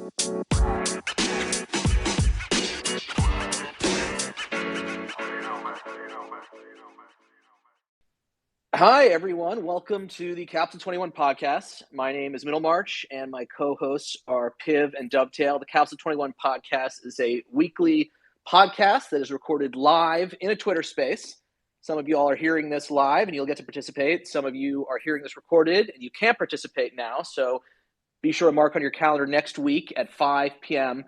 Hi, everyone. Welcome to the Capsule 21 podcast. My name is Middlemarch, and my co-hosts are Piv and Dovetail. The Capsule 21 podcast is a weekly podcast that is recorded live in a Twitter space. Some of you all are hearing this live, and you'll get to participate. Some of you are hearing this recorded, and you can't participate now. So be sure to mark on your calendar next week at 5 p.m.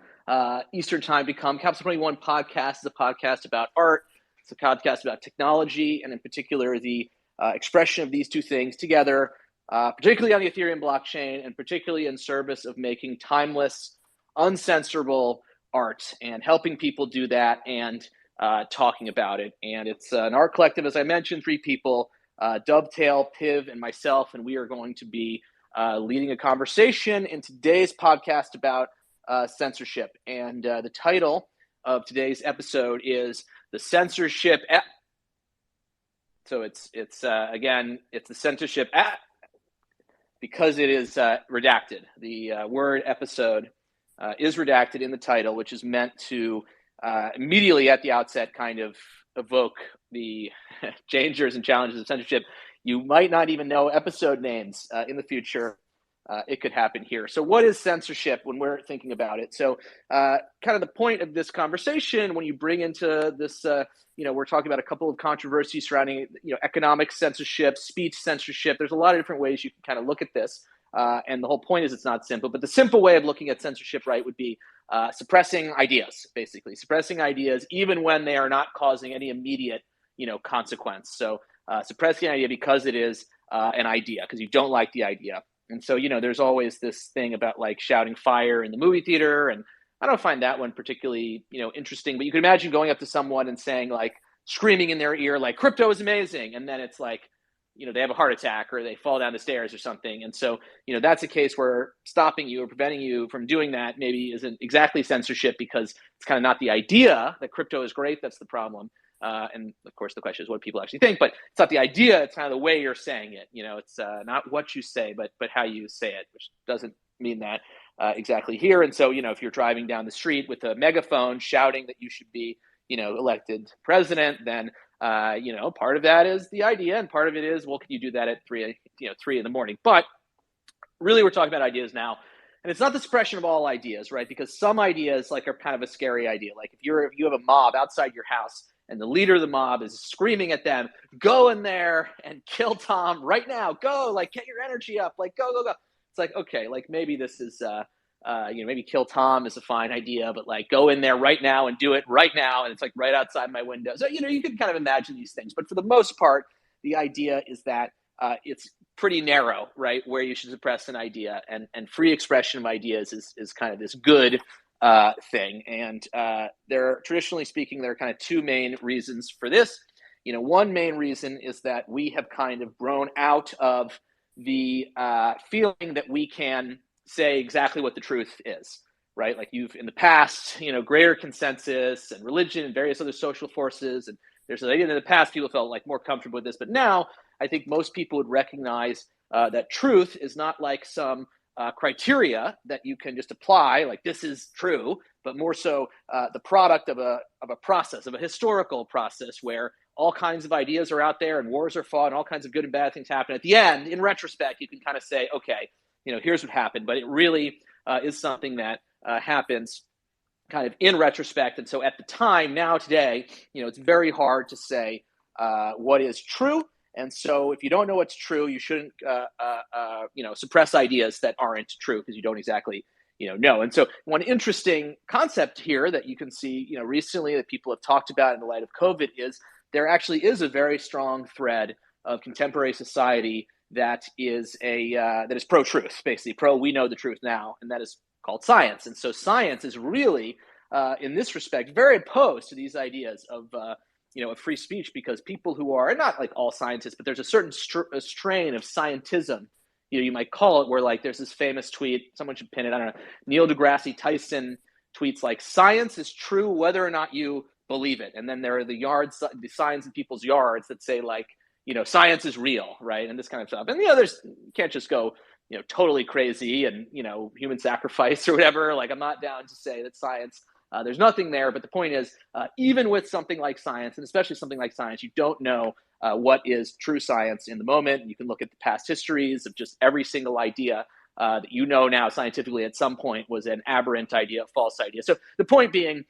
Eastern Time to come. Capsule 21 podcast is a podcast about art. It's a podcast about technology, and in particular, the expression of these two things together, particularly on the Ethereum blockchain, and particularly in service of making timeless, uncensorable art and helping people do that and talking about it. And it's an art collective, as I mentioned, 3 people, Dovetail, Piv, and myself, and we are going to be leading a conversation in today's podcast about censorship. And the title of today's episode is The Censorship Epi. So it's the Censorship Epi because it is redacted. The word episode is redacted in the title, which is meant to immediately at the outset kind of evoke the dangers and challenges of censorship. You might not even know episode names in the future. It could happen here. So what is censorship when we're thinking about it? So kind of the point of this conversation, when you bring into this, we're talking about a couple of controversies surrounding, economic censorship, speech censorship. There's a lot of different ways you can kind of look at this. And the whole point is it's not simple. But the simple way of looking at censorship, right, would be suppressing ideas, basically. Suppressing ideas even when they are not causing any immediate, consequence. So suppressing an idea because it is an idea, because you don't like the idea. And so, there's always this thing about like shouting fire in the movie theater. And I don't find that one particularly, interesting. But you can imagine going up to someone and saying, like, screaming in their ear, like, crypto is amazing. And then it's like, they have a heart attack or they fall down the stairs or something. And so, that's a case where stopping you or preventing you from doing that maybe isn't exactly censorship, because it's kind of not the idea that crypto is great that's the problem. And of course, the question is what people actually think, but it's not the idea. It's kind of the way you're saying it. It's not what you say, but how you say it, which doesn't mean that exactly here. And so, if you're driving down the street with a megaphone shouting that you should be, elected president, then, part of that is the idea. And part of it is, well, can you do that at 3 in the morning? But really, we're talking about ideas now. And it's not the suppression of all ideas, right? Because some ideas are kind of a scary idea. Like if you have a mob outside your house, and the leader of the mob is screaming at them, go in there and kill Tom right now. Go, get your energy up. Go. It's like, okay, maybe this is, maybe kill Tom is a fine idea, but go in there right now and do it right now. And it's right outside my window. So, you can kind of imagine these things. But for the most part, the idea is that it's pretty narrow, right, where you should suppress an idea. And free expression of ideas is kind of this good thing. And traditionally speaking, there are kind of 2 main reasons for this. One main reason is that we have kind of grown out of the feeling that we can say exactly what the truth is, right? You've in the past, greater consensus and religion and various other social forces. And there's an idea that in the past people felt more comfortable with this. But now I think most people would recognize that truth is not like some criteria that you can just apply, this is true, but more so the product of a process, of a historical process where all kinds of ideas are out there and wars are fought and all kinds of good and bad things happen. At the end, in retrospect, you can kind of say, okay, here's what happened. But it really is something that happens kind of in retrospect. And so at the time, now today, it's very hard to say what is true. And so if you don't know what's true, you shouldn't, suppress ideas that aren't true because you don't exactly, know. And so one interesting concept here that you can see, recently that people have talked about in the light of COVID is there actually is a very strong thread of contemporary society that is pro-truth, basically we know the truth now, and that is called science. And so science is really, in this respect, very opposed to these ideas of of free speech, because people who are, and not all scientists, but there's a certain strain of scientism, you might call it, where there's this famous tweet, someone should pin it, I don't know, Neil deGrasse Tyson tweets science is true whether or not you believe it. And then there are the signs in people's yards that say science is real, right? And this kind of stuff. And there's, you can't just go totally crazy and, human sacrifice or whatever. Like, I'm not down to say that science, there's nothing there. But the point is, even with something like science, and especially something like science, you don't know what is true science in the moment. You can look at the past histories of just every single idea that now scientifically at some point was an aberrant idea, a false idea. So the point being,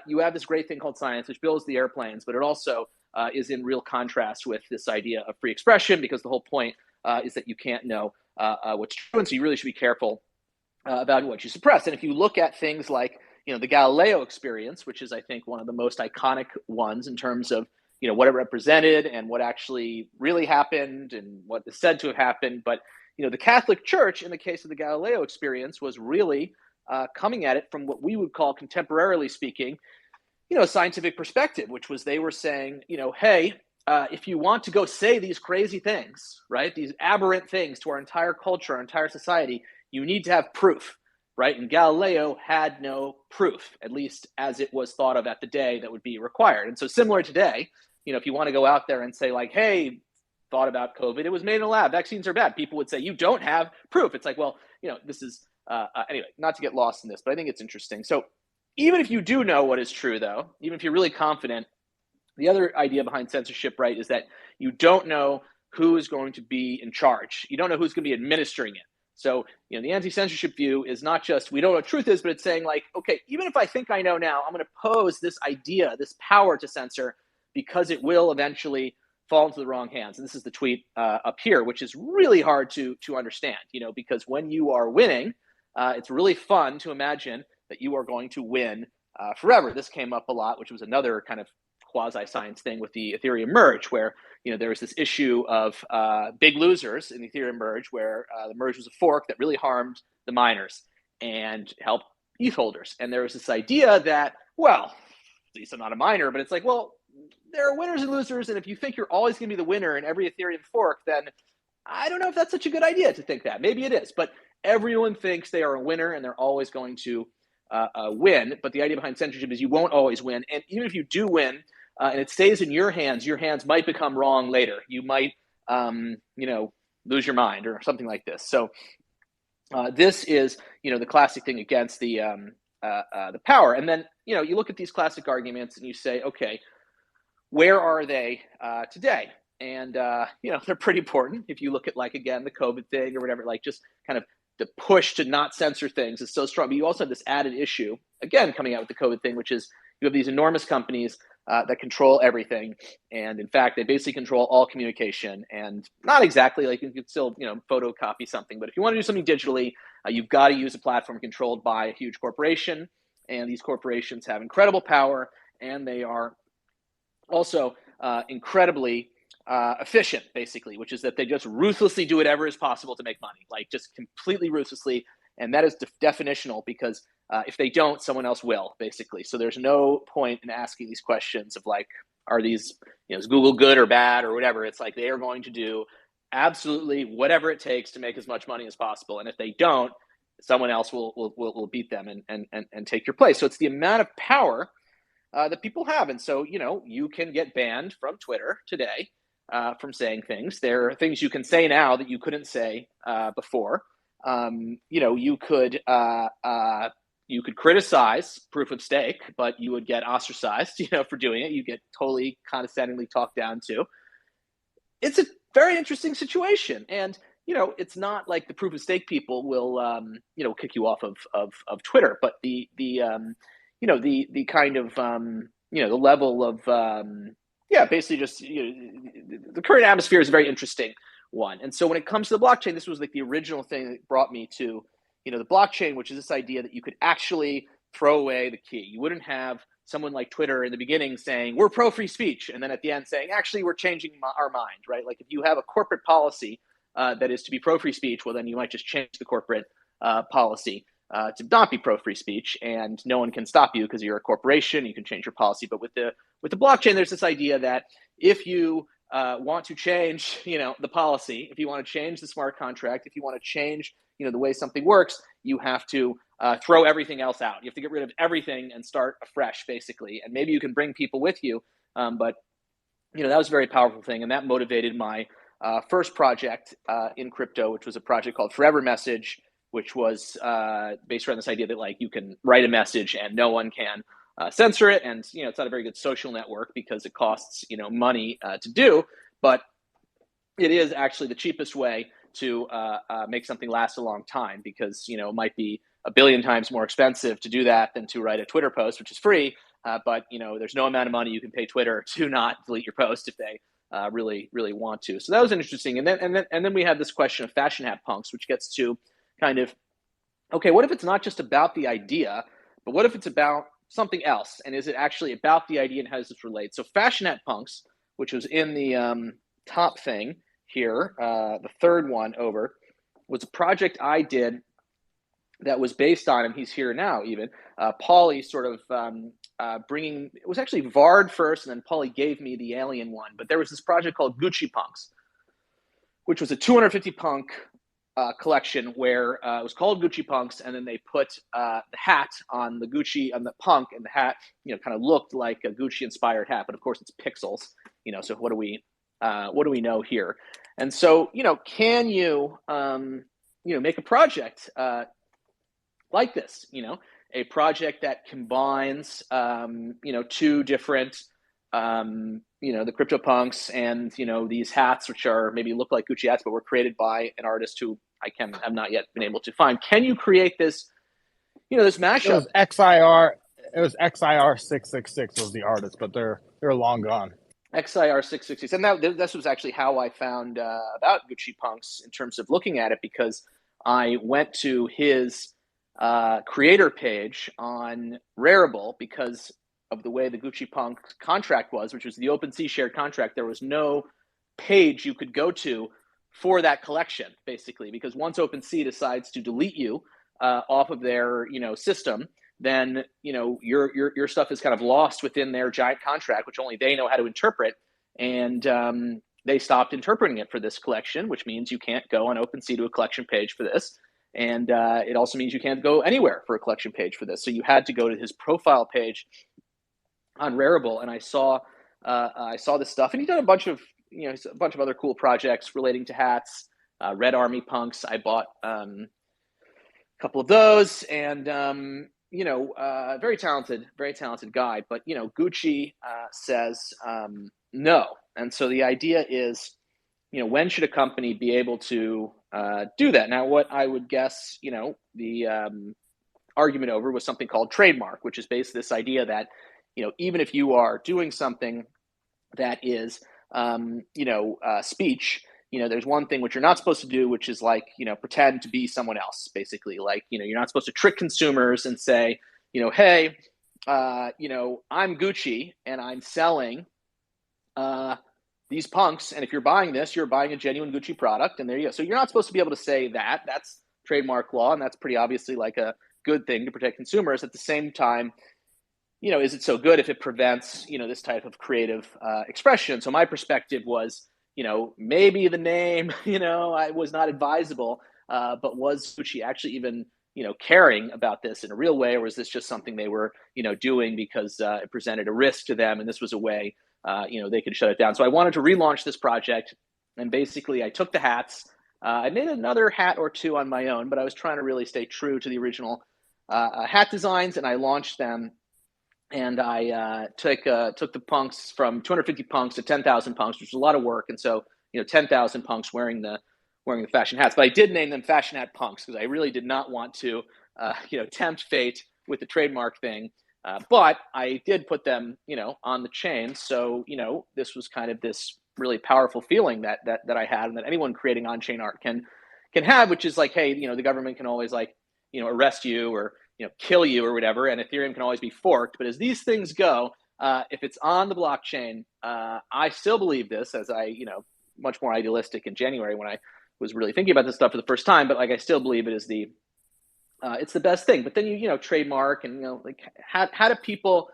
you have this great thing called science, which builds the airplanes, but it also is in real contrast with this idea of free expression, because the whole point is that you can't know what's true, and so you really should be careful about what you suppress. And if you look at things like, the Galileo experience, which is, I think, one of the most iconic ones in terms of, what it represented and what actually really happened and what is said to have happened. But, the Catholic Church, in the case of the Galileo experience, was really coming at it from what we would call, contemporarily speaking, a scientific perspective, which was they were saying, hey, if you want to go say these crazy things, right, these aberrant things to our entire culture, our entire society, you need to have proof, right? And Galileo had no proof, at least as it was thought of at the day, that would be required. And so similar today, if you want to go out there and say like, hey, thought about COVID, it was made in a lab, vaccines are bad, people would say, you don't have proof. It's like, well, this is, anyway, not to get lost in this, but I think it's interesting. So even if you do know what is true, though, even if you're really confident, the other idea behind censorship, right, is that you don't know who is going to be in charge. You don't know who's going to be administering it. So, the anti-censorship view is not just we don't know what truth is, but it's saying like, okay, even if I think I know now, I'm going to pose this idea, this power to censor, because it will eventually fall into the wrong hands. And this is the tweet up here, which is really hard to understand, because when you are winning, it's really fun to imagine that you are going to win forever. This came up a lot, which was another kind of quasi-science thing with the Ethereum merge, where there was this issue of big losers in the Ethereum merge, where the merge was a fork that really harmed the miners and helped ETH holders. And there was this idea that, well, at least I'm not a miner, but it's like, well, there are winners and losers, and if you think you're always going to be the winner in every Ethereum fork, then I don't know if that's such a good idea to think that. Maybe it is, but everyone thinks they are a winner and they're always going to win. But the idea behind censorship is you won't always win, and even if you do win, and it stays in your hands might become wrong later. You might, lose your mind or something like this. So this is, the classic thing against the power. And then, you look at these classic arguments and you say, okay, where are they today? And, they're pretty important. If you look at, like, again, the COVID thing or whatever, like, just kind of the push to not censor things is so strong. But you also have this added issue, again, coming out with the COVID thing, which is you have these enormous companies that control everything. And in fact, they basically control all communication, and not exactly, like, you could still, photocopy something. But if you want to do something digitally, you've got to use a platform controlled by a huge corporation. And these corporations have incredible power, and they are also incredibly efficient, basically, which is that they just ruthlessly do whatever is possible to make money, like just completely ruthlessly. And that is definitional, because if they don't, someone else will, basically. So there's no point in asking these questions of like, are these, is Google good or bad or whatever? It's like they are going to do absolutely whatever it takes to make as much money as possible. And if they don't, someone else will beat them and take your place. So it's the amount of power that people have. And so, you can get banned from Twitter today from saying things. There are things you can say now that you couldn't say before. You could criticize proof of stake, but you would get ostracized, for doing it. You get totally condescendingly talked down to. It's a very interesting situation. And, it's not like the proof of stake people will, kick you off of Twitter, but the kind of, the level of, basically just, the current atmosphere is a very interesting one. And so when it comes to the blockchain, this was like the original thing that brought me to, the blockchain, which is this idea that you could actually throw away the key. You wouldn't have someone like Twitter in the beginning saying, we're pro free speech, and then at the end saying, actually, we're changing our mind, right? Like if you have a corporate policy that is to be pro free speech, well, then you might just change the corporate policy to not be pro free speech, and no one can stop you because you're a corporation. You can change your policy. But with the blockchain, there's this idea that if you want to change, the policy, if you want to change the smart contract, if you want to change, the way something works, you have to throw everything else out. You have to get rid of everything and start afresh, basically. And maybe you can bring people with you. But, that was a very powerful thing. And that motivated my first project in crypto, which was a project called Forever Message, which was based around this idea that like you can write a message and no one can censor it. And, it's not a very good social network because it costs, money to do, but it is actually the cheapest way to make something last a long time because, it might be a billion times more expensive to do that than to write a Twitter post, which is free. But, there's no amount of money you can pay Twitter to not delete your post if they really, really want to. So that was interesting. And then we have this question of fashion hat punks, which gets to kind of, okay, what if it's not just about the idea, but what if it's about something else? And is it actually about the idea and how does this relate? So fashion hat punks, which was in the top thing here, the third one over, was a project I did that was based on, and he's here now even, Pauly sort of bringing, it was actually Vard first, and then Pauly gave me the alien one, but there was this project called Gucci Punks, which was a 250 punk collection where it was called Gucci Punks, and then they put the hat on the Gucci, on the punk, and the hat, kind of looked like a Gucci-inspired hat, but of course it's pixels, so what do we know here? And so, can you, make a project like this, a project that combines, two different, the CryptoPunks and, these hats, which are maybe look like Gucci hats, but were created by an artist who have not yet been able to find. Can you create this, this mashup? It was XIR 666 was the artist, but they're long gone. XIR 666, and this was actually how I found about Gucci Punks in terms of looking at it, because I went to his creator page on Rarible because of the way the Gucci Punk contract was, which was the OpenSea shared contract. There was no page you could go to for that collection, basically, because once OpenSea decides to delete you off of their system, then your stuff is kind of lost within their giant contract, which only they know how to interpret. And they stopped interpreting it for this collection, which means you can't go on OpenSea to a collection page for this. And it also means you can't go anywhere for a collection page for this. So you had to go to his profile page on Rarible, and I saw this stuff, and he done a bunch of other cool projects relating to hats, Red Army Punks. I bought a couple of those, and very talented guy. But Gucci says no, and so the idea is, when should a company be able to do that? Now, what I would guess, the argument over was something called trademark, which is basically this idea that, even if you are doing something that is, speech, there's one thing which you're not supposed to do, which is like, pretend to be someone else, basically. Like, you're not supposed to trick consumers and say, hey, I'm Gucci and I'm selling these punks, and if you're buying this, you're buying a genuine Gucci product, and there you go. So you're not supposed to be able to say that. That's trademark law, and that's pretty obviously like a good thing to protect consumers. At the same time, is it so good if it prevents, this type of creative expression? So my perspective was, maybe the name, I was not advisable, but was Gucci actually even, caring about this in a real way, or was this just something they were, doing because it presented a risk to them, and this was a way they could shut it down. So I wanted to relaunch this project, and basically I took the hats. I made another hat or two on my own, but I was trying to really stay true to the original hat designs, and I launched them. And I took the punks from 250 punks to 10,000 punks, which was a lot of work. And so, 10,000 punks wearing the fashion hats. But I did name them fashion hat punks because I really did not want to, tempt fate with the trademark thing. But I did put them, on the chain. So, this was kind of this really powerful feeling that I had, and that anyone creating on-chain art can have, which is like, hey, the government can always arrest you or kill you or whatever, and Ethereum can always be forked. But as these things go, if it's on the blockchain, I still believe this, as I, much more idealistic in January when I was really thinking about this stuff for the first time. But I still believe it is it's the best thing. But then you trademark, and how do people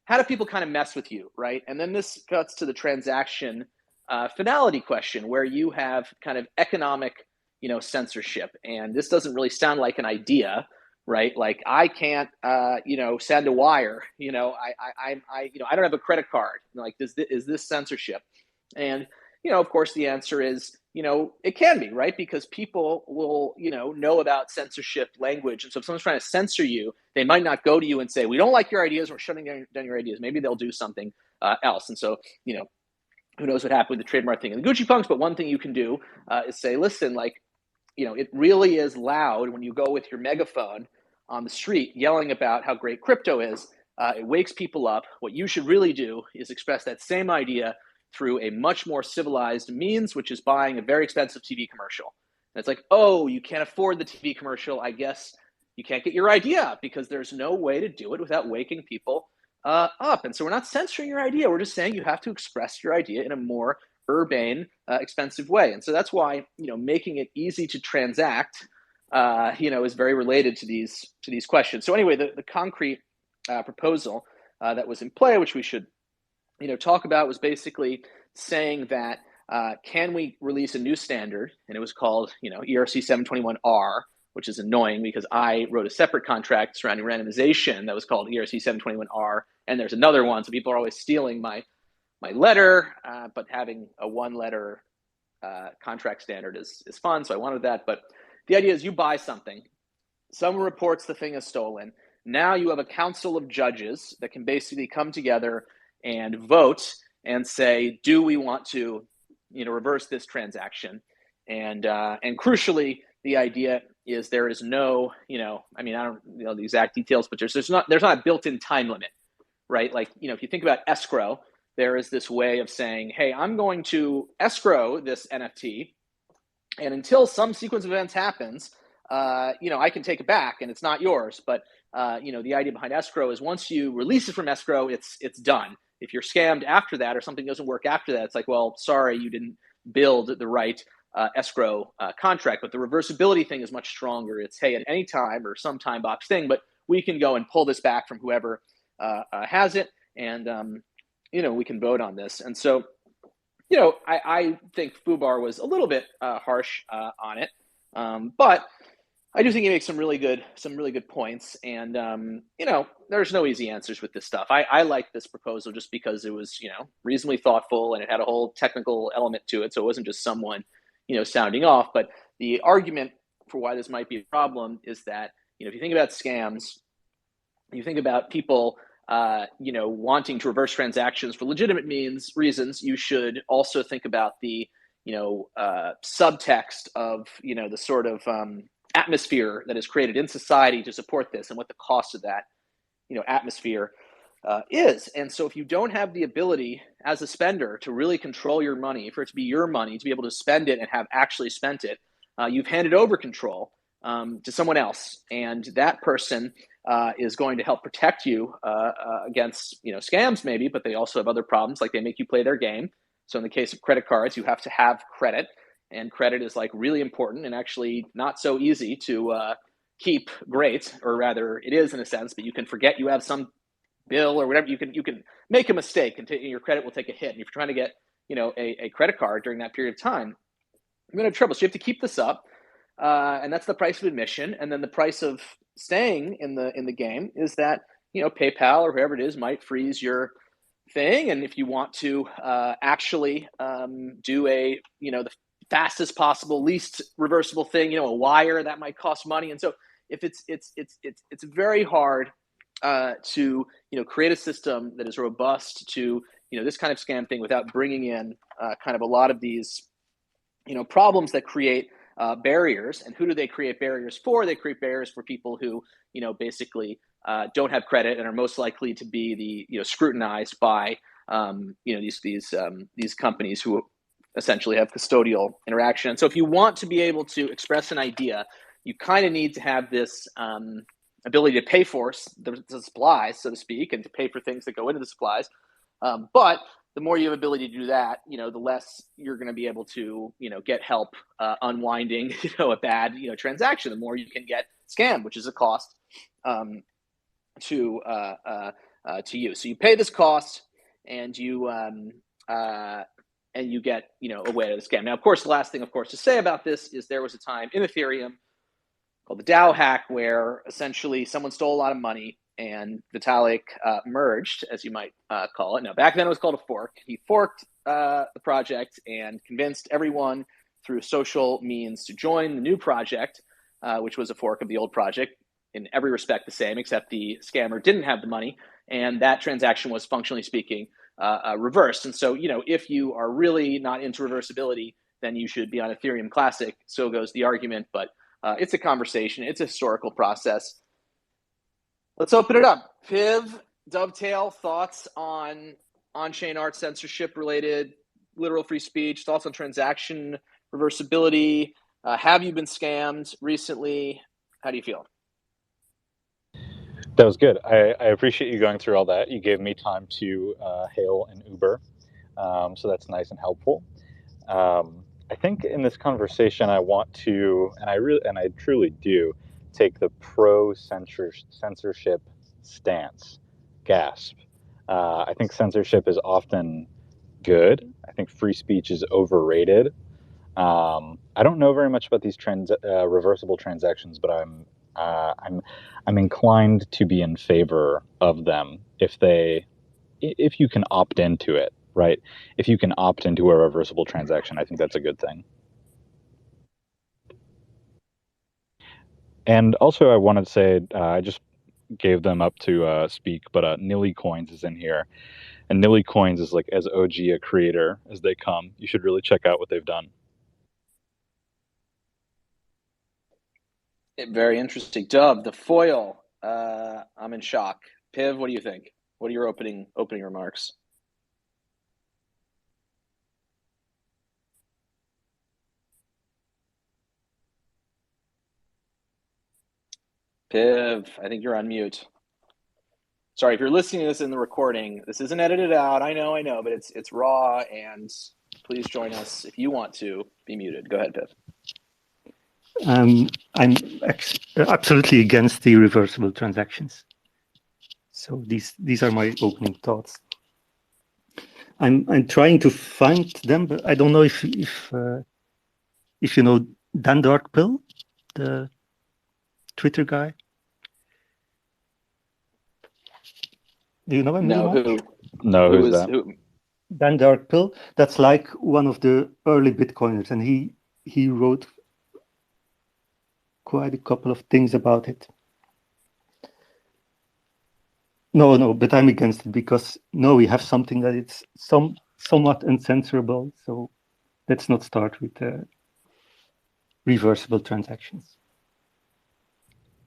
kind of mess with you, right? And then this cuts to the transaction finality question, where you have kind of economic, censorship, and this doesn't really sound like an idea, right? Like I can't, send a wire. I don't have a credit card. Like, is this censorship? And of course, the answer is, it can be, right? Because people will, know about censorship language. And so if someone's trying to censor you, they might not go to you and say, we don't like your ideas, we're shutting down your ideas. Maybe they'll do something else. And so, who knows what happened with the trademark thing and the Gucci punks, but one thing you can do is say, listen, like, it really is loud when you go with your megaphone on the street yelling about how great crypto is. It wakes people up. What you should really do is express that same idea through a much more civilized means, which is buying a very expensive TV commercial. And it's like, oh, you can't afford the TV commercial. I guess you can't get your idea out because there's no way to do it without waking people up. And so we're not censoring your idea. We're just saying you have to express your idea in a more urbane, expensive way. And so that's why, making it easy to transact, is very related to these questions. So anyway, the concrete proposal that was in play, which we should, talk about, was basically saying that can we release a new standard? And it was called, ERC 721R, which is annoying because I wrote a separate contract surrounding randomization that was called ERC 721R, and there's another one. So people are always stealing my letter, but having a one-letter contract standard is fun. So I wanted that. But the idea is you buy something, someone reports the thing is stolen. Now you have a council of judges that can basically come together and vote and say, do we want to, reverse this transaction? And crucially, the idea is there is no, I don't know the exact details, but there's not a built-in time limit, right? Like, if you think about escrow, there is this way of saying, hey, I'm going to escrow this NFT, and until some sequence of events happens, I can take it back and it's not yours. But the idea behind escrow is once you release it from escrow, it's done. If you're scammed after that or something doesn't work after that, it's like, well, sorry, you didn't build the right escrow contract. But the reversibility thing is much stronger. It's, hey, at any time or some time box thing, but we can go and pull this back from whoever has it, and we can vote on this. And so, I think Fubar was a little bit harsh on it, but I do think he makes some really good points. And there's no easy answers with this stuff. I like this proposal just because it was reasonably thoughtful and it had a whole technical element to it, so it wasn't just someone sounding off. But the argument for why this might be a problem is that if you think about scams, you think about people wanting to reverse transactions for legitimate reasons, you should also think about the, subtext of, the sort of atmosphere that is created in society to support this and what the cost of that, atmosphere is. And so if you don't have the ability as a spender to really control your money, for it to be your money, to be able to spend it and have actually spent it, you've handed over control to someone else. And that person is going to help protect you against scams maybe, but they also have other problems, like they make you play their game. So in the case of credit cards, you have to have credit, and credit is like really important and actually not so easy to keep great, or rather it is in a sense, but you can forget you have some bill or whatever. You can make a mistake and your credit will take a hit. And if you're trying to get a credit card during that period of time, you're going to have trouble. So you have to keep this up. And that's the price of admission. And then the price of staying in the game is that, PayPal or whoever it is might freeze your thing. And if you want to actually do the fastest possible, least reversible thing, a wire, that might cost money. And so if it's very hard to, create a system that is robust to, this kind of scam thing without bringing in kind of a lot of these, problems that create barriers. And who do they create barriers for? They create barriers for people who, basically don't have credit and are most likely to be scrutinized by, these companies who essentially have custodial interaction. And so if you want to be able to express an idea, you kind of need to have this ability to pay for the supplies, so to speak, and to pay for things that go into the supplies. But the more you have ability to do that, the less you're going to be able to, get help unwinding, a bad, transaction. The more you can get scammed, which is a cost to you. So you pay this cost, and you get, a way to the scam. Now, of course, the last thing, to say about this is there was a time in Ethereum called the DAO hack where essentially someone stole a lot of money and Vitalik merged, as you might call it. Now, back then it was called a fork. He forked the project and convinced everyone through social means to join the new project, which was a fork of the old project, in every respect the same, except the scammer didn't have the money, and that transaction was, functionally speaking, reversed. And so, if you are really not into reversibility, then you should be on Ethereum Classic. So goes the argument, but it's a conversation. It's a historical process. Let's open it up. Piv, Dovetail, thoughts on on-chain art censorship related literal free speech, thoughts on transaction reversibility. Have you been scammed recently? How do you feel? That was good. I appreciate you going through all that. You gave me time to hail an Uber, so that's nice and helpful. I think in this conversation, I want to, and I truly do, take the pro censorship stance. Gasp. I think censorship is often good. I think free speech is overrated. I don't know very much about these reversible transactions, but I'm inclined to be in favor of them if you can opt into it, right? If you can opt into a reversible transaction, I think that's a good thing. And also, I wanted to say I just gave them up to speak, but Nilly Coins is in here, and Nilly Coins is like as OG a creator as they come. You should really check out what they've done. Very interesting. Dub, the foil. I'm in shock. Piv, what do you think? What are your opening remarks? Piv, I think you're on mute. Sorry, if you're listening to this in the recording, this isn't edited out. I know, but it's raw, and please join us if you want to be muted. Go ahead, Piv. I'm absolutely against the reversible transactions. So these are my opening thoughts. I'm trying to find them, but I don't know if you know Dan Darkpill, the Twitter guy. Do you know him? No, who? No, who's that? Who? Dan Darkpill. That's like one of the early Bitcoiners, and he wrote quite a couple of things about it. No, but I'm against it because we have something that it's somewhat uncensorable. So let's not start with reversible transactions.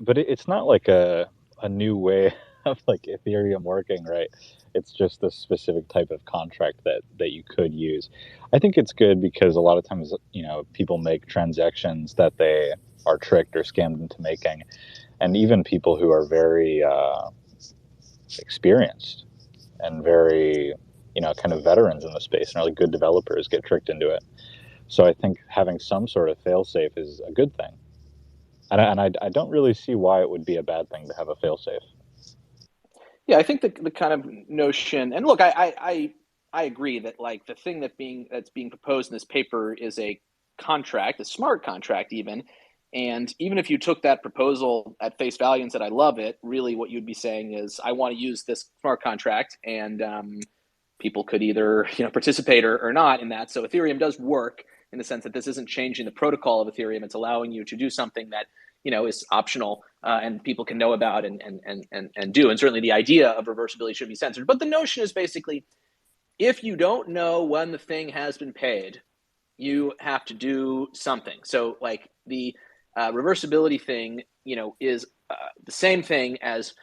But it's not like a new way of like Ethereum working, right? It's just a specific type of contract that you could use. I think it's good because a lot of times, people make transactions that they are tricked or scammed into making, and even people who are very experienced and very, kind of veterans in the space and really good developers get tricked into it. So I think having some sort of fail-safe is a good thing. And I don't really see why it would be a bad thing to have a fail-safe. Yeah, I think the kind of notion, and look, I agree that like the thing that's being proposed in this paper is a contract, a smart contract even. And even if you took that proposal at face value and said, I love it, really what you'd be saying is, I want to use this smart contract, and people could either participate or not in that. So Ethereum does work in the sense that this isn't changing the protocol of Ethereum. It's allowing you to do something that is optional and people can know about and do. And certainly the idea of reversibility should be censored. But the notion is basically, if you don't know when the thing has been paid, you have to do something. So like the reversibility thing, is the same thing as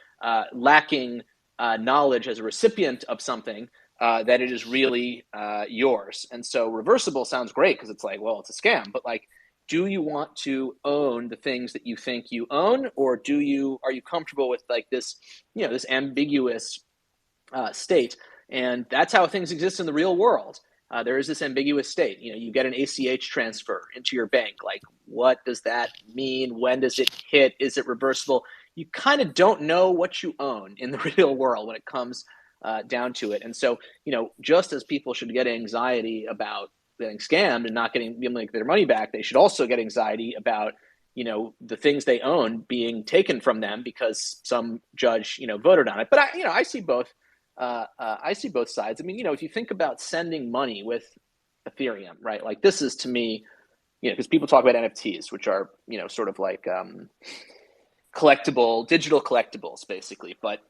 lacking knowledge as a recipient of something that it is really yours. And so reversible sounds great because it's like, well, it's a scam, but like, do you want to own the things that you think you own, or are you comfortable with like this, this ambiguous state? And that's how things exist in the real world. There is this ambiguous state. You get an ACH transfer into your bank. Like, what does that mean? When does it hit? Is it reversible? You kind of don't know what you own in the real world when it comes down to it. And so, just as people should get anxiety about getting scammed and not being able to get their money back, they should also get anxiety about the things they own being taken from them because some judge, voted on it. But I see both. I see both sides. I mean, if you think about sending money with Ethereum, right? Like this is to me, because people talk about NFTs, which are, sort of like digital collectibles, basically. But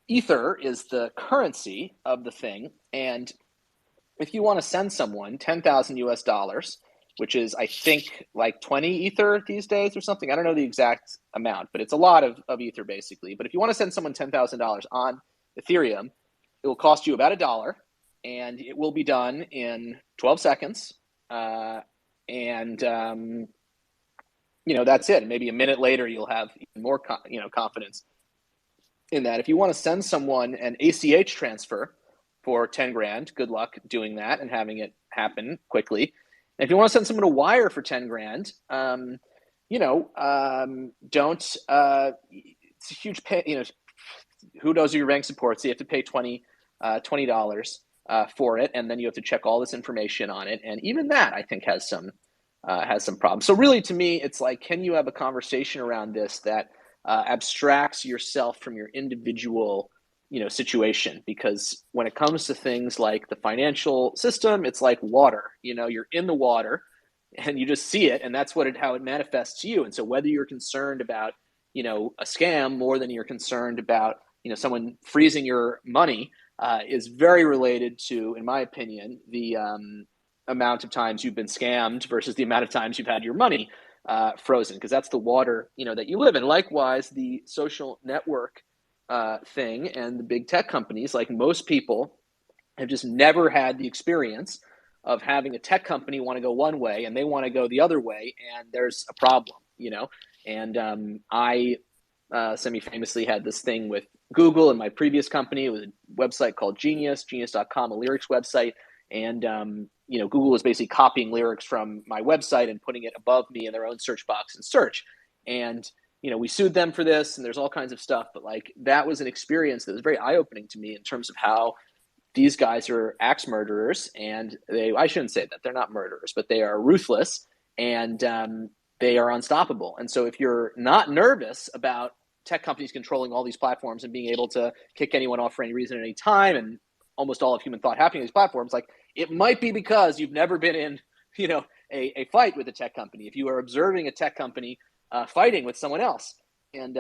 Ether is the currency of the thing, and if you want to send someone 10,000 US dollars, which is, I think, like 20 Ether these days or something. I don't know the exact amount, but it's a lot of Ether, basically. But if you want to send someone $10,000 on Ethereum, it will cost you about $1, and it will be done in 12 seconds. And that's it. Maybe a minute later, you'll have even more confidence in that. If you want to send someone an ACH transfer for 10 grand, good luck doing that and having it happen quickly. And if you want to send someone a wire for 10 grand, don't. It's a huge pay. Who knows who your bank supports? So you have to pay $20 for it, and then you have to check all this information on it. And even that, I think, has some problems. So really, to me, it's like, can you have a conversation around this that abstracts yourself from your individual situation? Because when it comes to things like the financial system, it's like water. You're in the water and you just see it, and that's how it manifests to you. And so whether you're concerned about a scam more than you're concerned about someone freezing your money is very related to, in my opinion, the amount of times you've been scammed versus the amount of times you've had your money frozen, because that's the water that you live in. Likewise, the social network thing and the big tech companies, like most people have just never had the experience of having a tech company want to go one way and they want to go the other way, and there's a problem. And I semi-famously had this thing with Google in my previous company. It was a website called genius.com, a lyrics website. And, Google was basically copying lyrics from my website and putting it above me in their own search box in search. And, we sued them for this, and there's all kinds of stuff. But that was an experience that was very eye-opening to me in terms of how these guys are axe murderers. And I shouldn't say that, they're not murderers, but they are ruthless, and they are unstoppable. And so if you're not nervous about tech companies controlling all these platforms and being able to kick anyone off for any reason at any time, and almost all of human thought happening on these platforms, it might be because you've never been in, a fight with a tech company. If you are observing a tech company fighting with someone else, and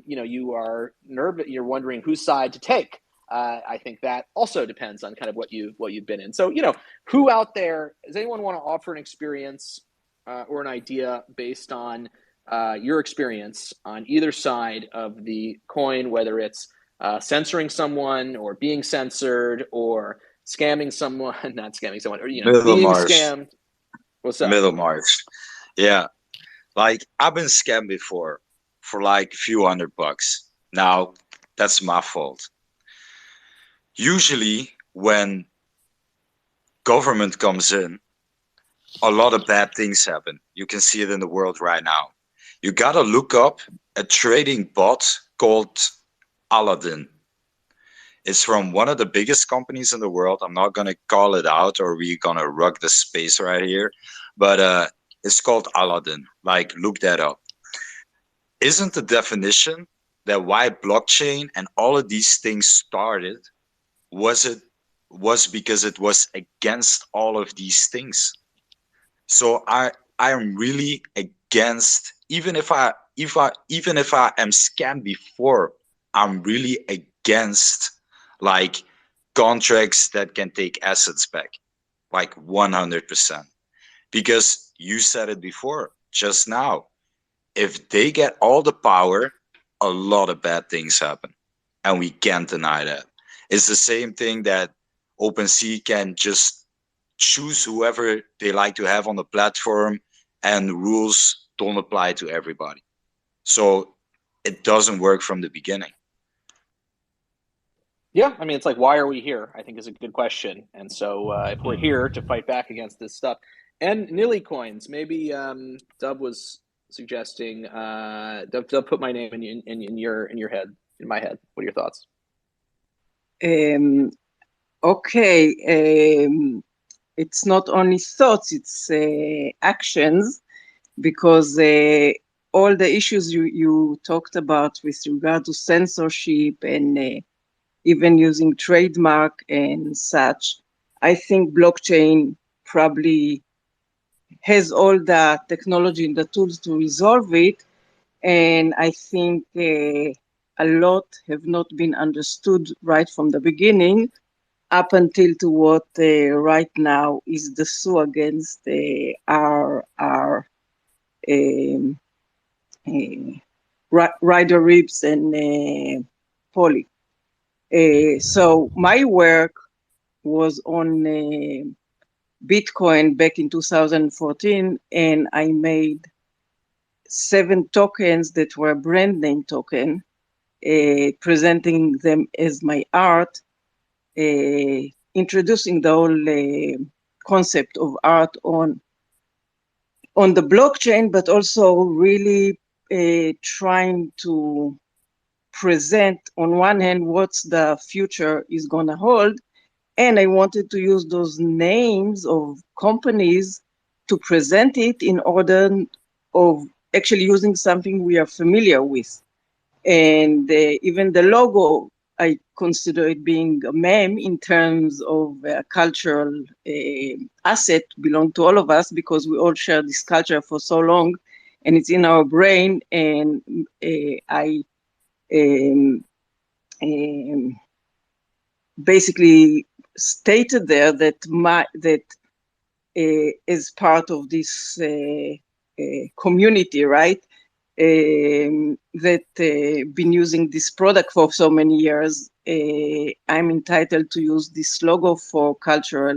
you are nervous, you're wondering whose side to take. I think that also depends on kind of what you've been in. So who out there, does anyone want to offer an experience or an idea based on your experience on either side of the coin, whether it's censoring someone or being censored or scamming someone, not scamming someone, or being scammed? What's up? Middlemarch. Yeah. I've been scammed before for a few $100. Now, that's my fault. Usually when government comes in, a lot of bad things happen. You can see it in the world right now. You gotta look up a trading bot called Aladdin. It's from one of the biggest companies in the world. I'm not gonna call it out, or we're gonna rug the space right here. But it's called Aladdin. Look that up. Isn't the definition that why blockchain and all of these things started was because it was against all of these things? So I am really against, even if I am scammed before, I'm really against contracts that can take assets back, 100%. Because you said it before, just now, if they get all the power, a lot of bad things happen, and we can't deny that. It's the same thing that OpenSea can just choose whoever they like to have on the platform, and rules don't apply to everybody. So it doesn't work from the beginning. Yeah, I mean, it's why are we here? I think is a good question. And so if we're here to fight back against this stuff, and Nilly coins, maybe Dub was suggesting, Dub put my name in your head, in my head. What are your thoughts? Okay. It's not only thoughts, it's actions, because all the issues you talked about with regard to censorship and even using trademark and such, I think blockchain probably has all the technology and the tools to resolve it. And I think a lot have not been understood right from the beginning up until to what right now is the sue against our Ryder Ribs and Poly. So my work was on Bitcoin back in 2014, and I made 7 tokens that were brand name token, presenting them as my art, introducing the whole concept of art on the blockchain, but also really trying to present on one hand what's the future is going to hold, and I wanted to use those names of companies to present it in order of actually using something we are familiar with. And even the logo, I consider it being a meme in terms of a cultural asset belong to all of us, because we all share this culture for so long and it's in our brain. And I basically stated there that as part of this community, right, that been using this product for so many years, I'm entitled to use this logo for cultural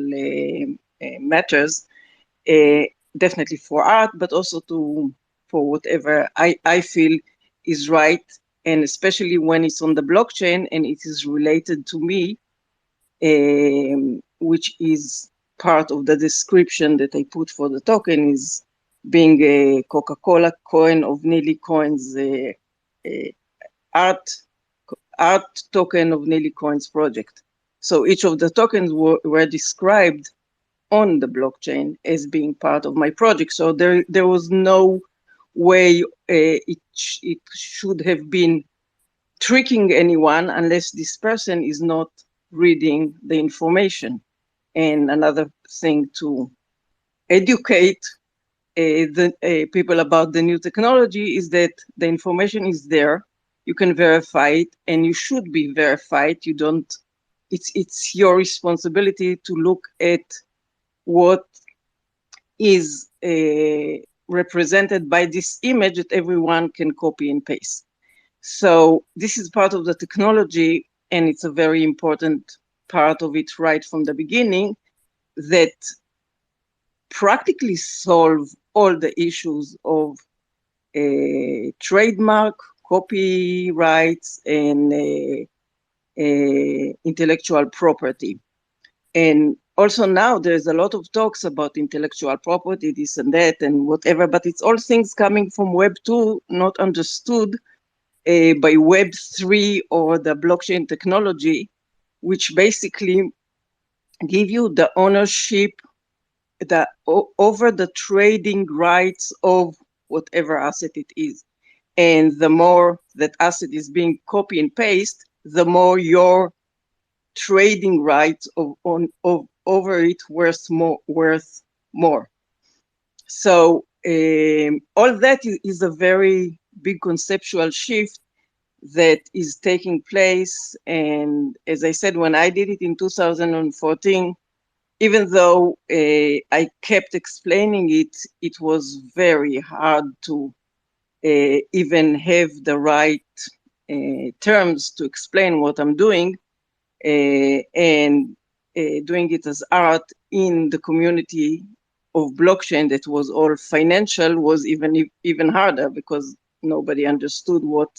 matters, definitely for art, but also for whatever I feel is right, and especially when it's on the blockchain and it is related to me, which is part of the description that I put for the token, is being a Coca-Cola coin of Neely Coins art token of Neely Coins project. So each of the tokens were described on the blockchain as being part of my project. So there was no way it should have been tricking anyone unless this person is not reading the information. And another thing to educate the people about the new technology is that the information is there. You can verify it, and you should be verified. You don't. It's your responsibility to look at what is represented by this image that everyone can copy and paste. So this is part of the technology, and it's a very important part of it right from the beginning, that practically solve all the issues of trademark, copyrights, and intellectual property. And also now there's a lot of talks about intellectual property, this and that and whatever, but it's all things coming from Web 2, not understood by Web 3 or the blockchain technology, which basically give you the ownership over the trading rights of whatever asset it is. And the more that asset is being copy and paste, the more your trading rights over it worth more. So all that is a very big conceptual shift that is taking place. And as I said, when I did it in 2014, even though I kept explaining it, it was very hard to even have the right terms to explain what I'm doing, and doing it as art in the community of blockchain that was all financial was even harder, because nobody understood what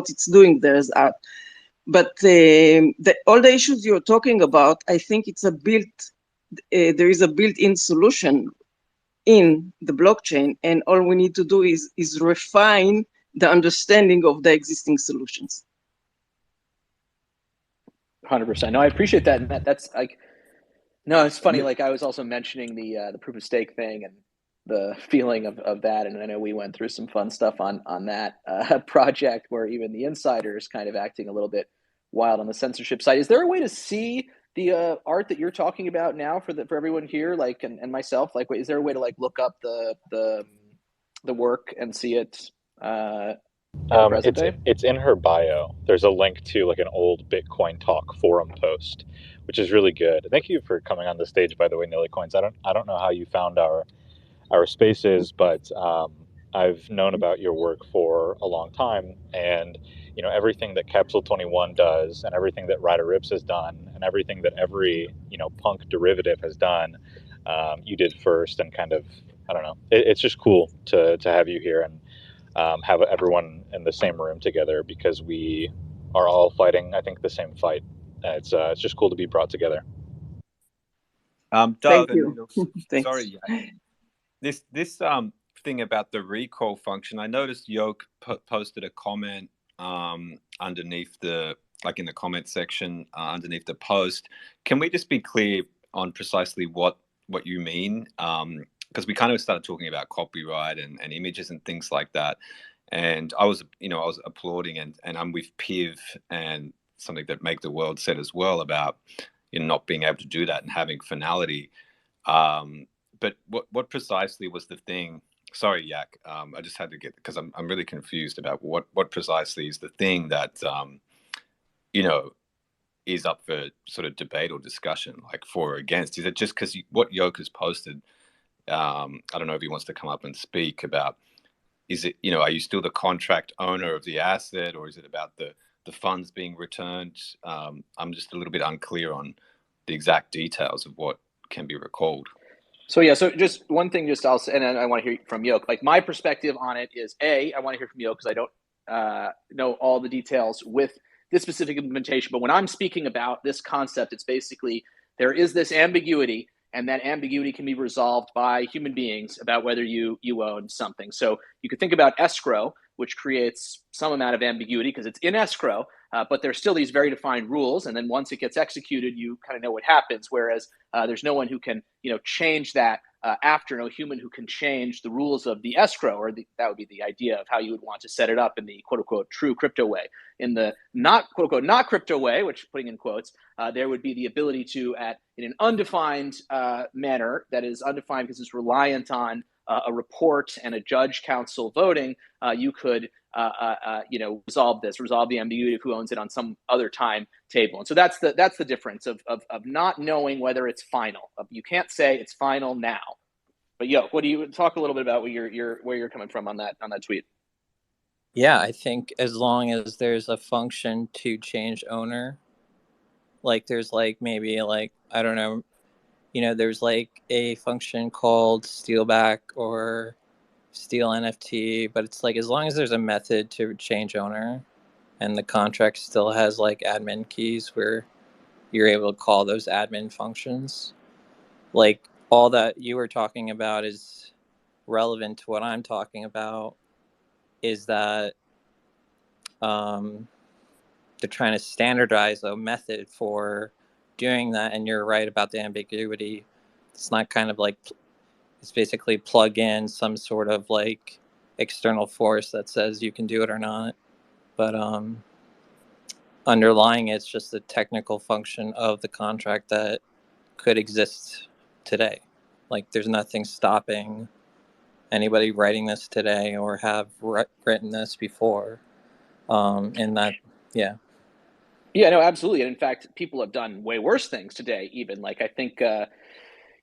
it's doing there as art. But all the issues you're talking about, I think it's there is a built-in solution in the blockchain, and all we need to do is refine the understanding of the existing solutions. 100%. No, I appreciate that. And that's like, no, it's funny. Like I was also mentioning the proof of stake thing, and the feeling of that. And I know we went through some fun stuff on that project where even the insiders kind of acting a little bit wild on the censorship side. Is there a way to see the art that you're talking about now for everyone here, like and myself? Like, is there a way to like look up the work and see it in present day? It's in her bio. There's a link to like an old Bitcoin Talk forum post, which is really good. Thank you for coming on the stage, by the way, Nilly Coins. I don't know how you found our spaces, but I've known about your work for a long time, and you know everything that Capsule 21 does, and everything that Ryder Rips has done, and everything that every punk derivative has done. You did first, and kind of I don't know. It's just cool to have you here and have everyone in the same room together because we are all fighting, I think, the same fight. It's just cool to be brought together. Thank Dov, you. Thanks. sorry, this thing about the recall function. I noticed Yoke posted a comment underneath in the comment section underneath the post. Can we just be clear on precisely what you mean? Because we kind of started talking about copyright and images and things like that. And I was applauding and I'm with Piv and something that Make the World said as well about not being able to do that and having finality. But what precisely was the thing? Sorry, Yak. I just had to get, because I'm really confused about what precisely is the thing that is up for sort of debate or discussion, like for or against. Is it just because what Yoke has posted? I don't know if he wants to come up and speak about. Is it are you still the contract owner of the asset, or is it about the funds being returned? I'm just a little bit unclear on the exact details of what can be recalled. So yeah, so just one thing, I'll say, and I want to hear from Yoke. Like my perspective on it is, I want to hear from Yoke because I don't know all the details with this specific implementation. But when I'm speaking about this concept, it's basically there is this ambiguity, and that ambiguity can be resolved by human beings about whether you own something. So you could think about escrow, which creates some amount of ambiguity because it's in escrow, but there's still these very defined rules. And then once it gets executed, you kind of know what happens. Whereas there's no one who can, change that after, no human who can change the rules of the escrow, or that would be the idea of how you would want to set it up in the quote unquote true crypto way. In the not quote unquote not crypto way, which putting in quotes, there would be the ability to, in an undefined manner that is undefined because it's reliant on a report and a judge council voting, you could resolve the ambiguity of who owns it on some other timetable. And so that's the difference of not knowing whether it's final. You can't say it's final now. But what do you talk a little bit about where you're coming from on that tweet? Yeah, I think as long as there's a function to change owner, like there's like maybe like I don't know, there's like a function called stealback or steal NFT, but it's like as long as there's a method to change owner and the contract still has like admin keys where you're able to call those admin functions, like all that you were talking about is relevant to what I'm talking about, is that they're trying to standardize a method for doing that. And you're right about the ambiguity. It's not kind of like, it's basically plug in some sort of like external force that says you can do it or not. But underlying it's just the technical function of the contract that could exist today. Like there's nothing stopping anybody writing this today or have written this before. And that, yeah. Yeah, no, absolutely. And in fact, people have done way worse things today, even. Like I think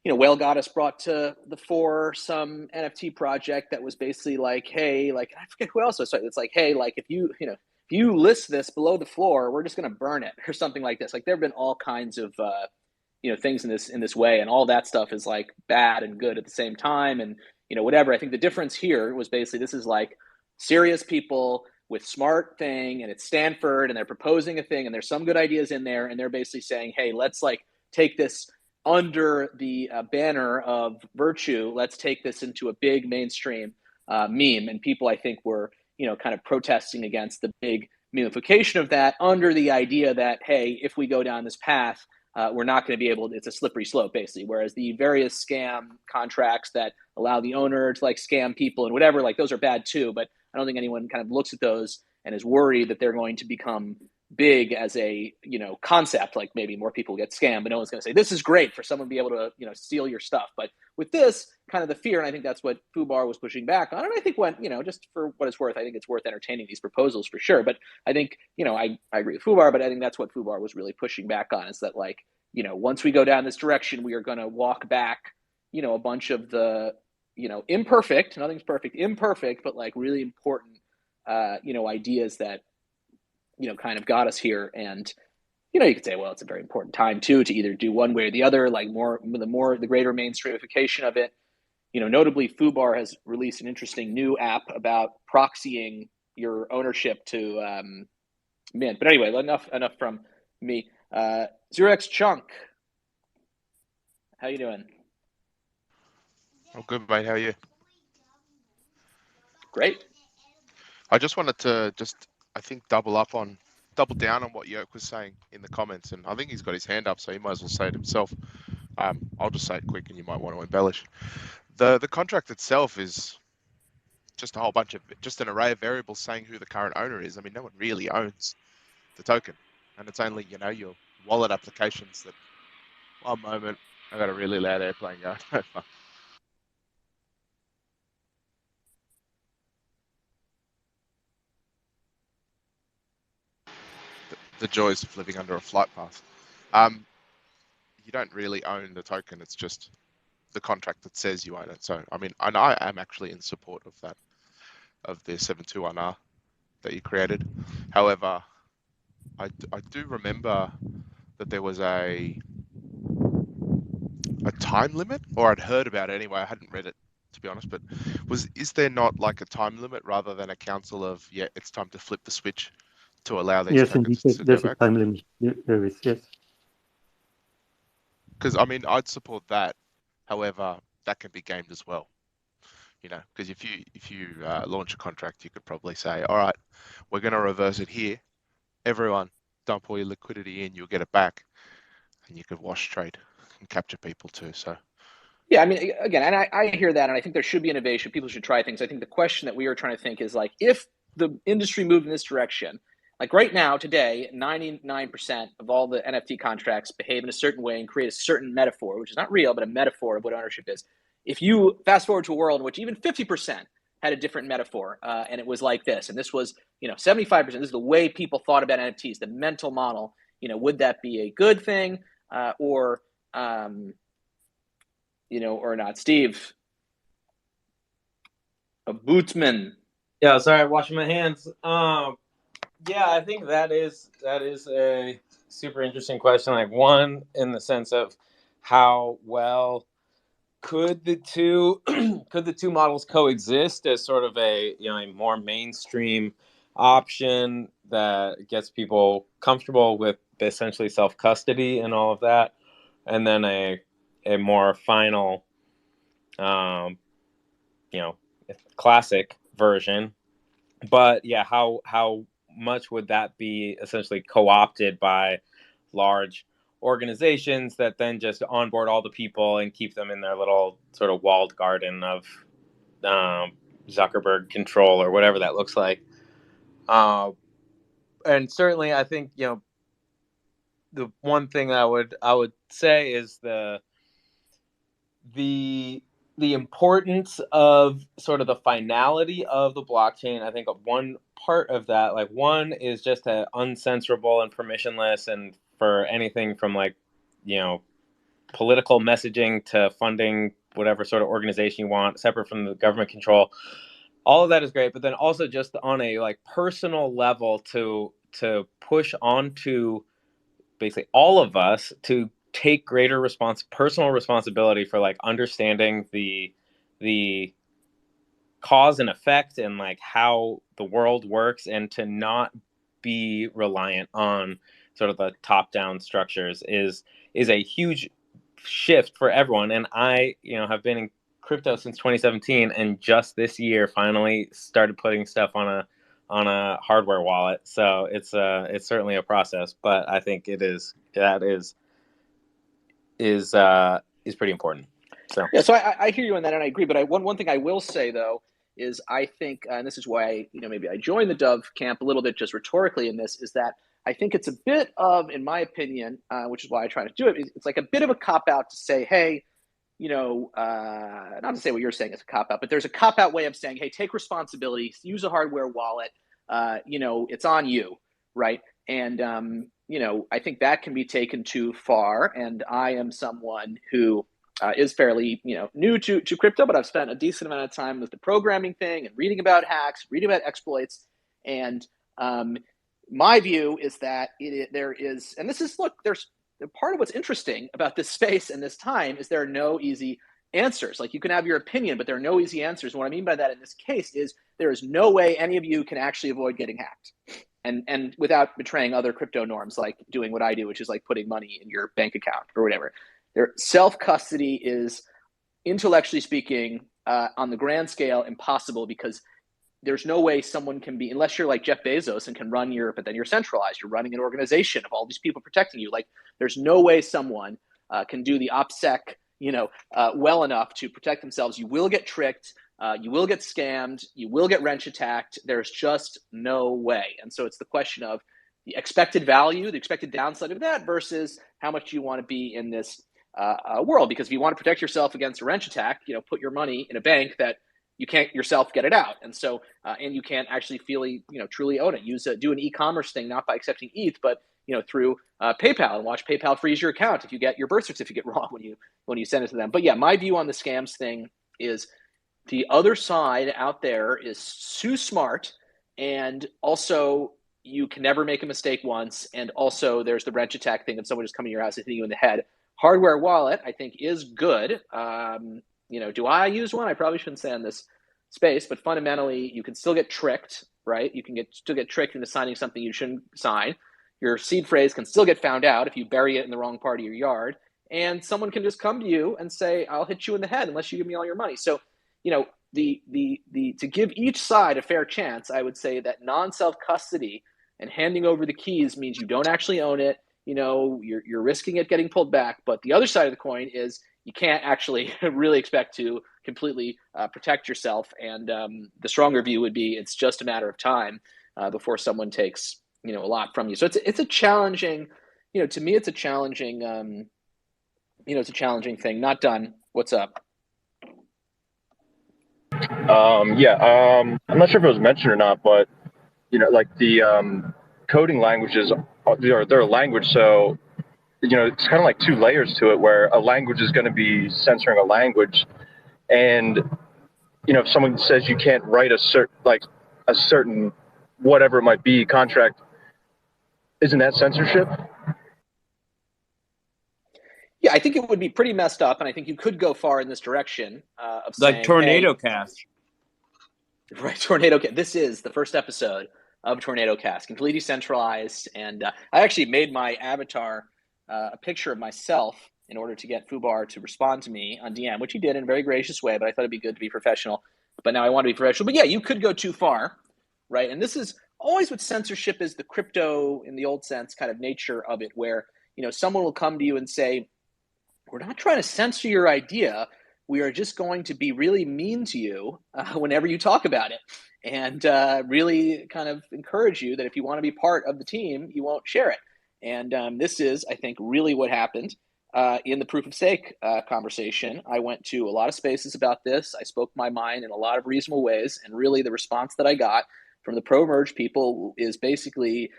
Whale Goddess brought to the fore some NFT project that was basically like, hey, like I forget who else was. It's like, hey, like if you list this below the floor, we're just going to burn it or something like this. Like there have been all kinds of things in this way, and all that stuff is like bad and good at the same time, and whatever. I think the difference here was basically this is like serious people with smart thing, and it's Stanford, and they're proposing a thing, and there's some good ideas in there, and they're basically saying, hey, let's like take this under the banner of virtue. Let's take this into a big mainstream meme. And people, I think, were, kind of protesting against the big memification of that under the idea that, hey, if we go down this path, we're not going to be able to, it's a slippery slope basically. Whereas the various scam contracts that allow the owner to like scam people and whatever, like those are bad too. But I don't think anyone kind of looks at those and is worried that they're going to become big as a, you know, concept. Like maybe more people get scammed, but no one's going to say this is great for someone to be able to, you know, steal your stuff. But with this kind of the fear, and I think that's what Fubar was pushing back on. And I think when, you know, just for what it's worth, I think it's worth entertaining these proposals for sure. But I think, you know, I agree with Fubar, but I think that's what Fubar was really pushing back on, is that like, you know, once we go down this direction, we are going to walk back, you know, a bunch of the, you know, imperfect, nothing's perfect, imperfect, but like really important, you know, ideas that, you know, kind of got us here. And, you know, you could say, well, it's a very important time too, to either do one way or the other, like the greater mainstreamification of it. You know, notably Fubar has released an interesting new app about proxying your ownership to Mint. But anyway, enough from me. Zurex Chunk, how you doing? I'm good, mate. How are you? Great. I just wanted to I think, double down on what Yoke was saying in the comments, and I think he's got his hand up, so he might as well say it himself. I'll just say it quick, and you might want to embellish. The contract itself is just a whole bunch of, just an array of variables saying who the current owner is. I mean, no one really owns the token, and it's only, you know, your wallet applications that. One moment, I got a really loud airplane going over. The joys of living under a flight path. You don't really own the token. It's just the contract that says you own it. So, I mean, and I am actually in support of that, of the 721R that you created. However, I do remember that there was a time limit, or I'd heard about it anyway. I hadn't read it, to be honest, but is there not like a time limit rather than a council of, yeah, it's time to flip the switch to allow these Yes, indeed, tokens to go there's a back? time limit. There is, yes. Because I mean, I'd support that. However, that can be gamed as well. You know, because if you launch a contract, you could probably say, all right, we're going to reverse it here. Everyone, dump all your liquidity in, you'll get it back, and you could wash trade and capture people too. So. Yeah, I mean, again, and I hear that, and I think there should be innovation. People should try things. I think the question that we are trying to think is like, if the industry moved in this direction, like right now, today, 99% of all the NFT contracts behave in a certain way and create a certain metaphor, which is not real, but a metaphor of what ownership is. If you fast forward to a world in which even 50% had a different metaphor, and it was like this, and this was, you know, 75%, this is the way people thought about NFTs, the mental model, you know, would that be a good thing, or you know, or not? Steve, a bootsman. Yeah, sorry, washing my hands. Yeah, I think that is a super interesting question. Like, one, in the sense of how well could the two models coexist as sort of a, you know, a more mainstream option that gets people comfortable with essentially self-custody and all of that, and then a more final, you know, classic version. But yeah, how much would that be essentially co-opted by large organizations that then just onboard all the people and keep them in their little sort of walled garden of Zuckerberg control, or whatever that looks like? And certainly, I think, you know, the one thing I would say is the importance of sort of the finality of the blockchain. I think one part of that, like, one is just uncensorable and permissionless, and for anything from, like, you know, political messaging to funding whatever sort of organization you want, separate from the government control. All of that is great, but then also just on a like personal level to push onto basically all of us to take greater personal responsibility for like understanding the cause and effect and like how the world works, and to not be reliant on sort of the top-down structures is a huge shift for everyone. And I, you know, have been in crypto since 2017, and just this year finally started putting stuff on a hardware wallet. So it's certainly a process, but I think that is is pretty important. So yeah, so I hear you on that, and I agree. But one thing I will say though is I think, and this is why maybe I joined the Dove camp a little bit just rhetorically in this, is that I think it's a bit of, in my opinion, which is why I try to do it. It's like a bit of a cop out to say, hey, not to say what you're saying is a cop out, but there's a cop out way of saying, hey, take responsibility, use a hardware wallet. It's on you, right? And I think that can be taken too far. And I am someone who is fairly, new to crypto, but I've spent a decent amount of time with the programming thing and reading about hacks, reading about exploits. And my view is that there is, and this is, look, there's part of what's interesting about this space and this time is there are no easy answers. Like, you can have your opinion, but there are no easy answers. What I mean by that in this case is there is no way any of you can actually avoid getting hacked. And without betraying other crypto norms, like doing what I do, which is like putting money in your bank account or whatever. Self-custody is, intellectually speaking, on the grand scale, impossible, because there's no way someone can be, unless you're like Jeff Bezos and can run but then you're centralized, you're running an organization of all these people protecting you. Like, there's no way someone can do the OPSEC, well enough to protect themselves. You will get tricked. You will get scammed. You will get wrench attacked. There's just no way. And so it's the question of the expected value, the expected downside of that versus how much you want to be in this world. Because if you want to protect yourself against a wrench attack, put your money in a bank that you can't yourself get it out. And so, and you can't actually truly own it. Do an e-commerce thing, not by accepting ETH, but, through PayPal, and watch PayPal freeze your account if you get your birth certificate wrong when you send it to them. But yeah, my view on the scams thing is the other side out there is too smart. And also, you can never make a mistake once. And also, there's the wrench attack thing of someone just coming to your house and hitting you in the head. Hardware wallet, I think, is good. Do I use one? I probably shouldn't say on this space, but fundamentally, you can still get tricked, right? You can still get tricked into signing something you shouldn't sign. Your seed phrase can still get found out if you bury it in the wrong part of your yard. And someone can just come to you and say, I'll hit you in the head unless you give me all your money. So, to give each side a fair chance, I would say that non-self-custody and handing over the keys means you don't actually own it. You're risking it getting pulled back. But the other side of the coin is you can't actually really expect to completely protect yourself. And the stronger view would be it's just a matter of time before someone takes, a lot from you. So it's a challenging, to me, it's a challenging, it's a challenging thing. Not done. What's up? I'm not sure if it was mentioned or not, but like the coding languages they're a language, so it's kind of like two layers to it, where a language is going to be censoring a language, and if someone says you can't write a certain whatever it might be contract, isn't that censorship? Yeah, I think it would be pretty messed up, and I think you could go far in this direction of like saying, Tornado hey, Cast. Right, Tornado Cast. This is the first episode of Tornado Cast, completely decentralized. And I actually made my avatar a picture of myself in order to get Fubar to respond to me on DM, which he did in a very gracious way, but I thought it'd be good to be professional. But now I want to be professional. But yeah, you could go too far, right? And this is always what censorship is, the crypto in the old sense kind of nature of it, where, someone will come to you and say, we're not trying to censor your idea. We are just going to be really mean to you whenever you talk about it, and really kind of encourage you that if you want to be part of the team, you won't share it. And this is, I think, really what happened in the proof of stake conversation. I went to a lot of spaces about this. I spoke my mind in a lot of reasonable ways, and really the response that I got from the pro-merge people is basically,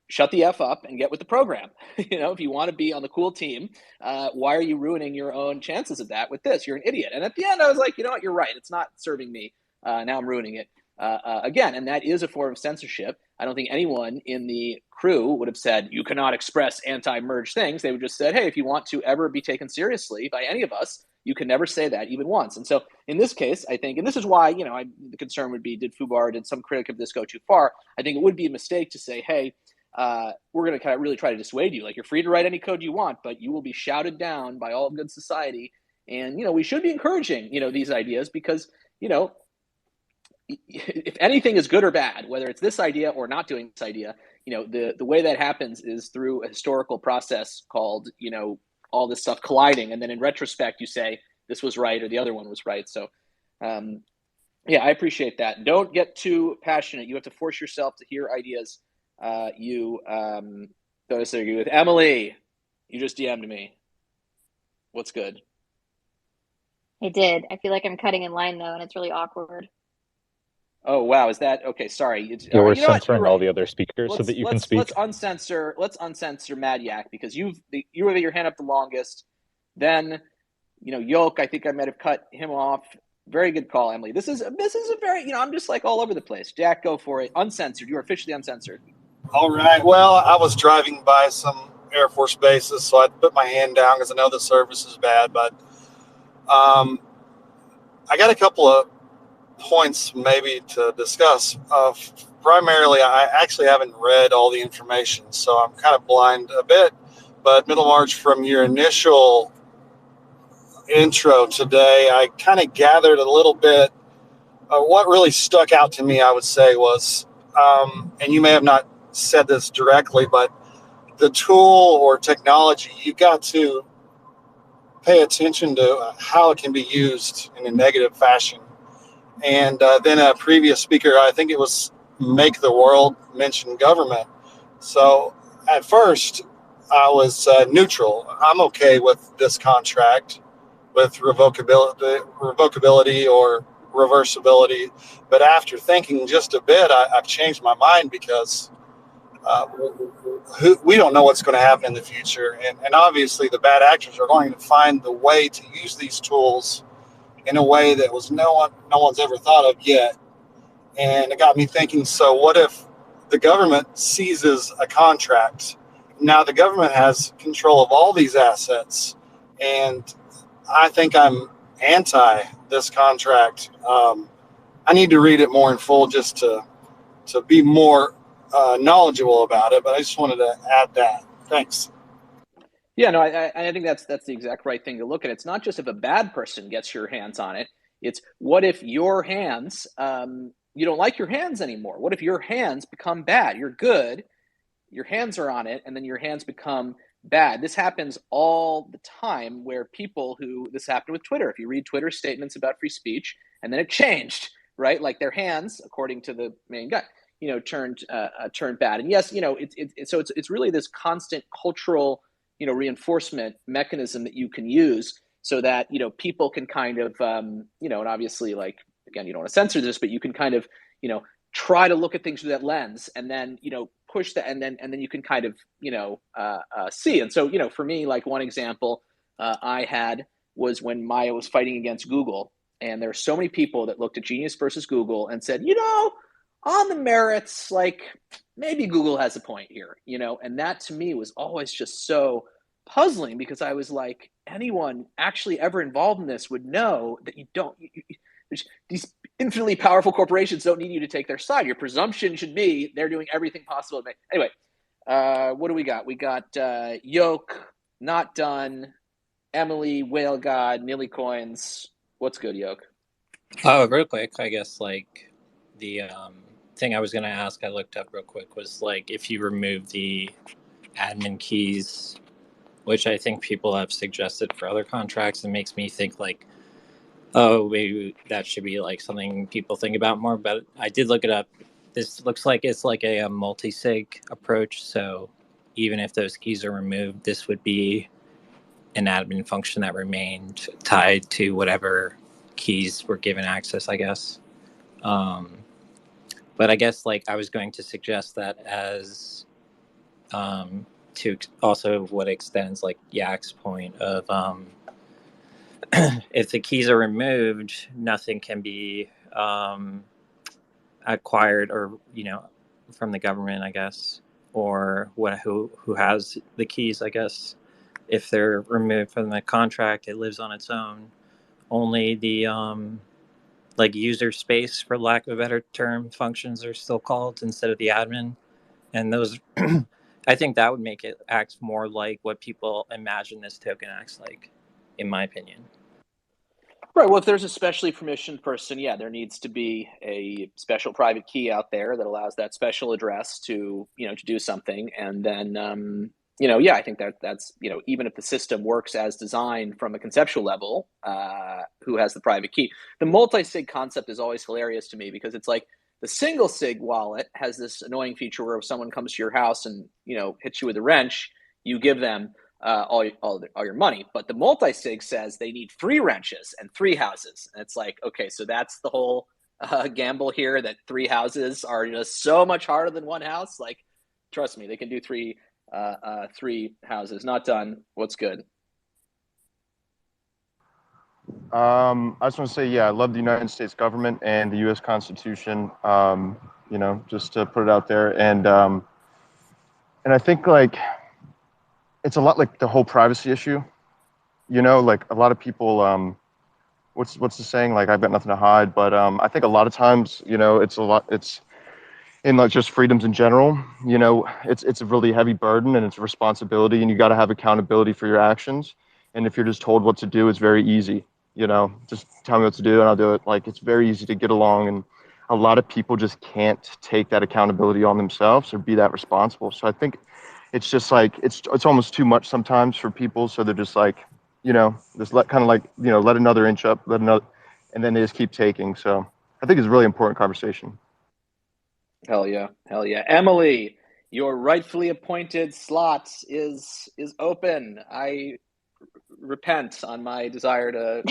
shut the F up and get with the program. If you want to be on the cool team, why are you ruining your own chances of that with this? You're an idiot. And at the end, I was like, you know what? You're right. It's not serving me. Now I'm ruining it again. And that is a form of censorship. I don't think anyone in the crew would have said, you cannot express anti-merge things. They would just said, hey, if you want to ever be taken seriously by any of us, you can never say that even once. And so in this case, I think, and this is why, the concern would be, did some critic of this go too far? I think it would be a mistake to say, hey, we're going to kind of really try to dissuade you. Like, you're free to write any code you want, but you will be shouted down by all of good society. And, we should be encouraging, these ideas, because, if anything is good or bad, whether it's this idea or not doing this idea, the way that happens is through a historical process called, all this stuff colliding, and then in retrospect you say this was right or the other one was right. So yeah, I appreciate that. Don't get too passionate. You have to force yourself to hear ideas. You don't necessarily agree with Emily. You just DM'd me. What's good? I did. I feel like I'm cutting in line though, and it's really awkward. Oh wow, is that okay? Sorry, Yeah, we're you know what? censoring You're all right. the other speakers so that you can speak. Let's uncensor Mad Yak, because you have your hand up the longest. Then, Yoke, I think I might have cut him off. Very good call, Emily. This is a very, I'm just like all over the place. Jack, go for it. Uncensored. You are officially uncensored. All right. Well, I was driving by some Air Force bases, so I put my hand down because I know the service is bad. But I got a couple of points maybe to discuss. Primarily, I actually haven't read all the information, so I'm kind of blind a bit. But Middlemarch, from your initial intro today, I kind of gathered a little bit. What really stuck out to me, I would say, was, and you may have not said this directly, but the tool or technology, you've got to pay attention to how it can be used in a negative fashion. And then a previous speaker, I think it was Make the World, mentioned government. So at first, I was neutral. I'm okay with this contract, with revocability or reversibility. But after thinking just a bit, I've changed my mind, because we don't know what's going to happen in the future. And obviously the bad actors are going to find the way to use these tools in a way that was no one's ever thought of yet. And it got me thinking, so what if the government seizes a contract? Now the government has control of all these assets, and I think I'm anti this contract. I need to read it more in full just to be more knowledgeable about it, but I just wanted to add that. Thanks. Yeah, no, I think that's the exact right thing to look at. It's not just if a bad person gets your hands on it. It's what if your hands, you don't like your hands anymore? What if your hands become bad? You're good, your hands are on it, and then your hands become bad. This happens all the time, where this happened with Twitter. If you read Twitter statements about free speech, and then it changed, right? Like their hands, according to the main guy, turned bad. And yes, it's really this constant cultural reinforcement mechanism that you can use, so that people can kind of and obviously, like, again, you don't want to censor this, but you can kind of try to look at things through that lens, and then push that, and then you can kind of see. And so for me, like, one example I had was when Maya was fighting against Google, and there are so many people that looked at Genius versus Google and said, on the merits, like, maybe Google has a point here, and that to me was always just so puzzling, because I was like, anyone actually ever involved in this would know that these infinitely powerful corporations don't need you to take their side. Your presumption should be they're doing everything possible. Anyway, what do we got? We got Yoke, Not Done, Emily, Whale God, Nilly Coins. What's good, Yoke? Oh, real quick, I guess, like, the thing I was going to ask, I looked up real quick, was, like, if you remove the admin keys, which I think people have suggested for other contracts, it makes me think, like, oh, maybe that should be, like, something people think about more. But I did look it up. This looks like it's like a multi-sig approach. So even if those keys are removed, this would be an admin function that remained tied to whatever keys were given access, I guess. But I guess, like, I was going to suggest that as to also what extends, like, Yak's point of if the keys are removed, nothing can be acquired or from the government, I guess, or who has the keys, I guess. If they're removed from the contract, it lives on its own. Only the like user space, for lack of a better term, functions are still called instead of the admin, and those I think that would make it act more like what people imagine this token acts like, in my opinion. Right. Well, if there's a specially permissioned person, yeah, there needs to be a special private key out there that allows that special address to do something. And then, yeah, I think that's even if the system works as designed from a conceptual level, who has the private key? The multi-sig concept is always hilarious to me because it's like the single sig wallet has this annoying feature where if someone comes to your house and hits you with a wrench, you give them all your money. But the multi-sig says they need 3 wrenches and 3 houses, and it's like, okay, so that's the whole gamble here, that 3 houses are just so much harder than 1 house. Like, trust me, they can do 3 houses. Not done. What's good? I just want to say, I love the United States government and the U.S. Constitution. Just to put it out there, and I think like it's a lot like the whole privacy issue. Like a lot of people. What's the saying? Like, I've got nothing to hide. But I think a lot of times, it's in like just freedoms in general. It's a really heavy burden and it's a responsibility, and you got to have accountability for your actions. And if you're just told what to do, it's very easy. Just tell me what to do and I'll do it. Like, it's very easy to get along, and a lot of people just can't take that accountability on themselves or be that responsible. So I think it's just like it's almost too much sometimes for people. So they're just like, just let another inch up, let another, and then they just keep taking. So I think it's a really important conversation. Hell yeah. Emily, your rightfully appointed slot is open. I repent on my desire to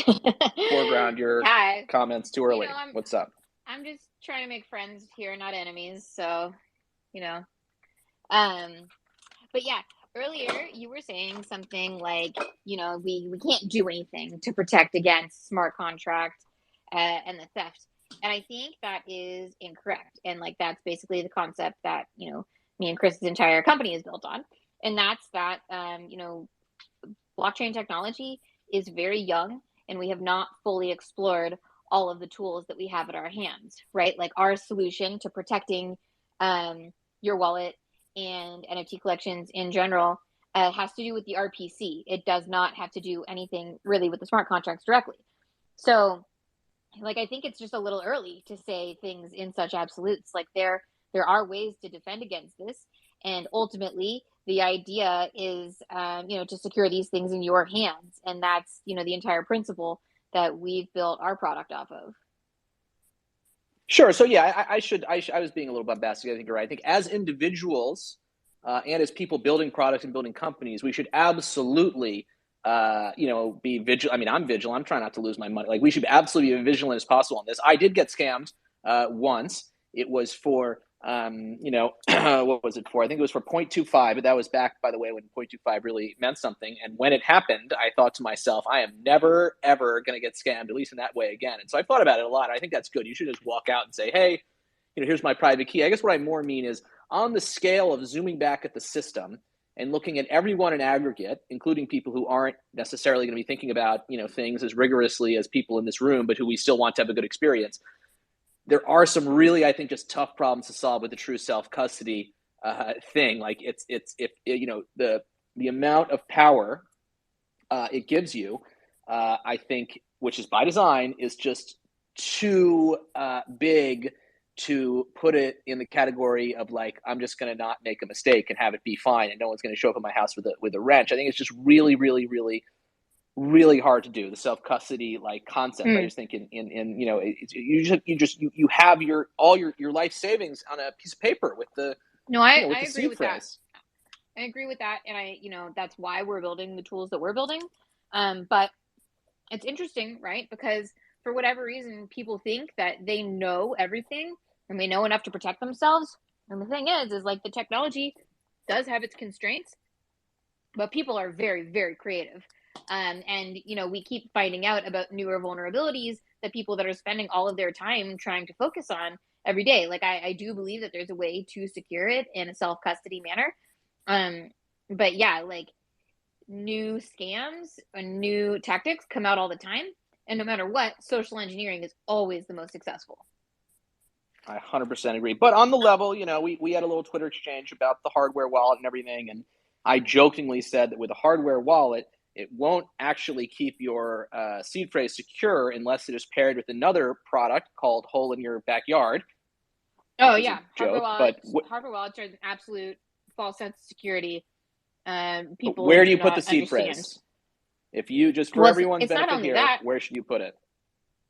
foreground your comments too early. What's up? I'm just trying to make friends here, not enemies. So, but yeah, earlier you were saying something like, we can't do anything to protect against smart contract and the theft. And I think that is incorrect. And like, that's basically the concept that, me and Chris's entire company is built on. And that's that, blockchain technology is very young, and we have not fully explored all of the tools that we have at our hands, right? Like, our solution to protecting your wallet and NFT collections in general has to do with the RPC. It does not have to do anything really with the smart contracts directly. So, like, I think it's just a little early to say things in such absolutes. Like, there are ways to defend against this, and ultimately the idea is to secure these things in your hands, and that's the entire principle that we've built our product off of. Sure. So yeah, I was being a little bombastic. I think you're right. I think as individuals and as people building products and building companies, we should absolutely be vigilant. I mean, I'm vigilant. I'm trying not to lose my money. Like, we should absolutely be vigilant as possible on this. I did get scammed once. It was for what was it for? I think it was for 0.25, but that was back, by the way, when 0.25 really meant something. And when it happened, I thought to myself, I am never, ever going to get scammed, at least in that way again. And so I thought about it a lot. I think that's good. You should just walk out and say, hey, here's my private key. I guess what I more mean is, on the scale of zooming back at the system and looking at everyone in aggregate, including people who aren't necessarily going to be thinking about, things as rigorously as people in this room, but who we still want to have a good experience. There are some really, I think, just tough problems to solve with the true self-custody thing. Like, it's the amount of power it gives you, I think, which is by design, is just too big to put it in the category of like, I'm just going to not make a mistake and have it be fine, and no one's going to show up at my house with a wrench. I think it's just really, really, really, really hard to do, the self-custody like concept. I just think you have all your life savings on a piece of paper with the I agree with that. I agree with that, and that's why we're building the tools that we're building. But it's interesting, right? Because for whatever reason, people think that they know everything and they know enough to protect themselves. And the thing is like, the technology does have its constraints, but people are very, very creative. And we keep finding out about newer vulnerabilities that people that are spending all of their time trying to focus on every day. Like, I do believe that there's a way to secure it in a self-custody manner. But yeah, like, new scams and new tactics come out all the time. And no matter what, social engineering is always the most successful. I 100% agree. But on the level, we had a little Twitter exchange about the hardware wallet and everything. And I jokingly said that with a hardware wallet, it won't actually keep your seed phrase secure unless it is paired with another product called Hole in Your Backyard. Oh, yeah. Hardware wallets are an absolute false sense of security. people Where do you do put the not seed understand. phrase? If you just for Well, everyone's it's not benefit only here, that. where should you put it?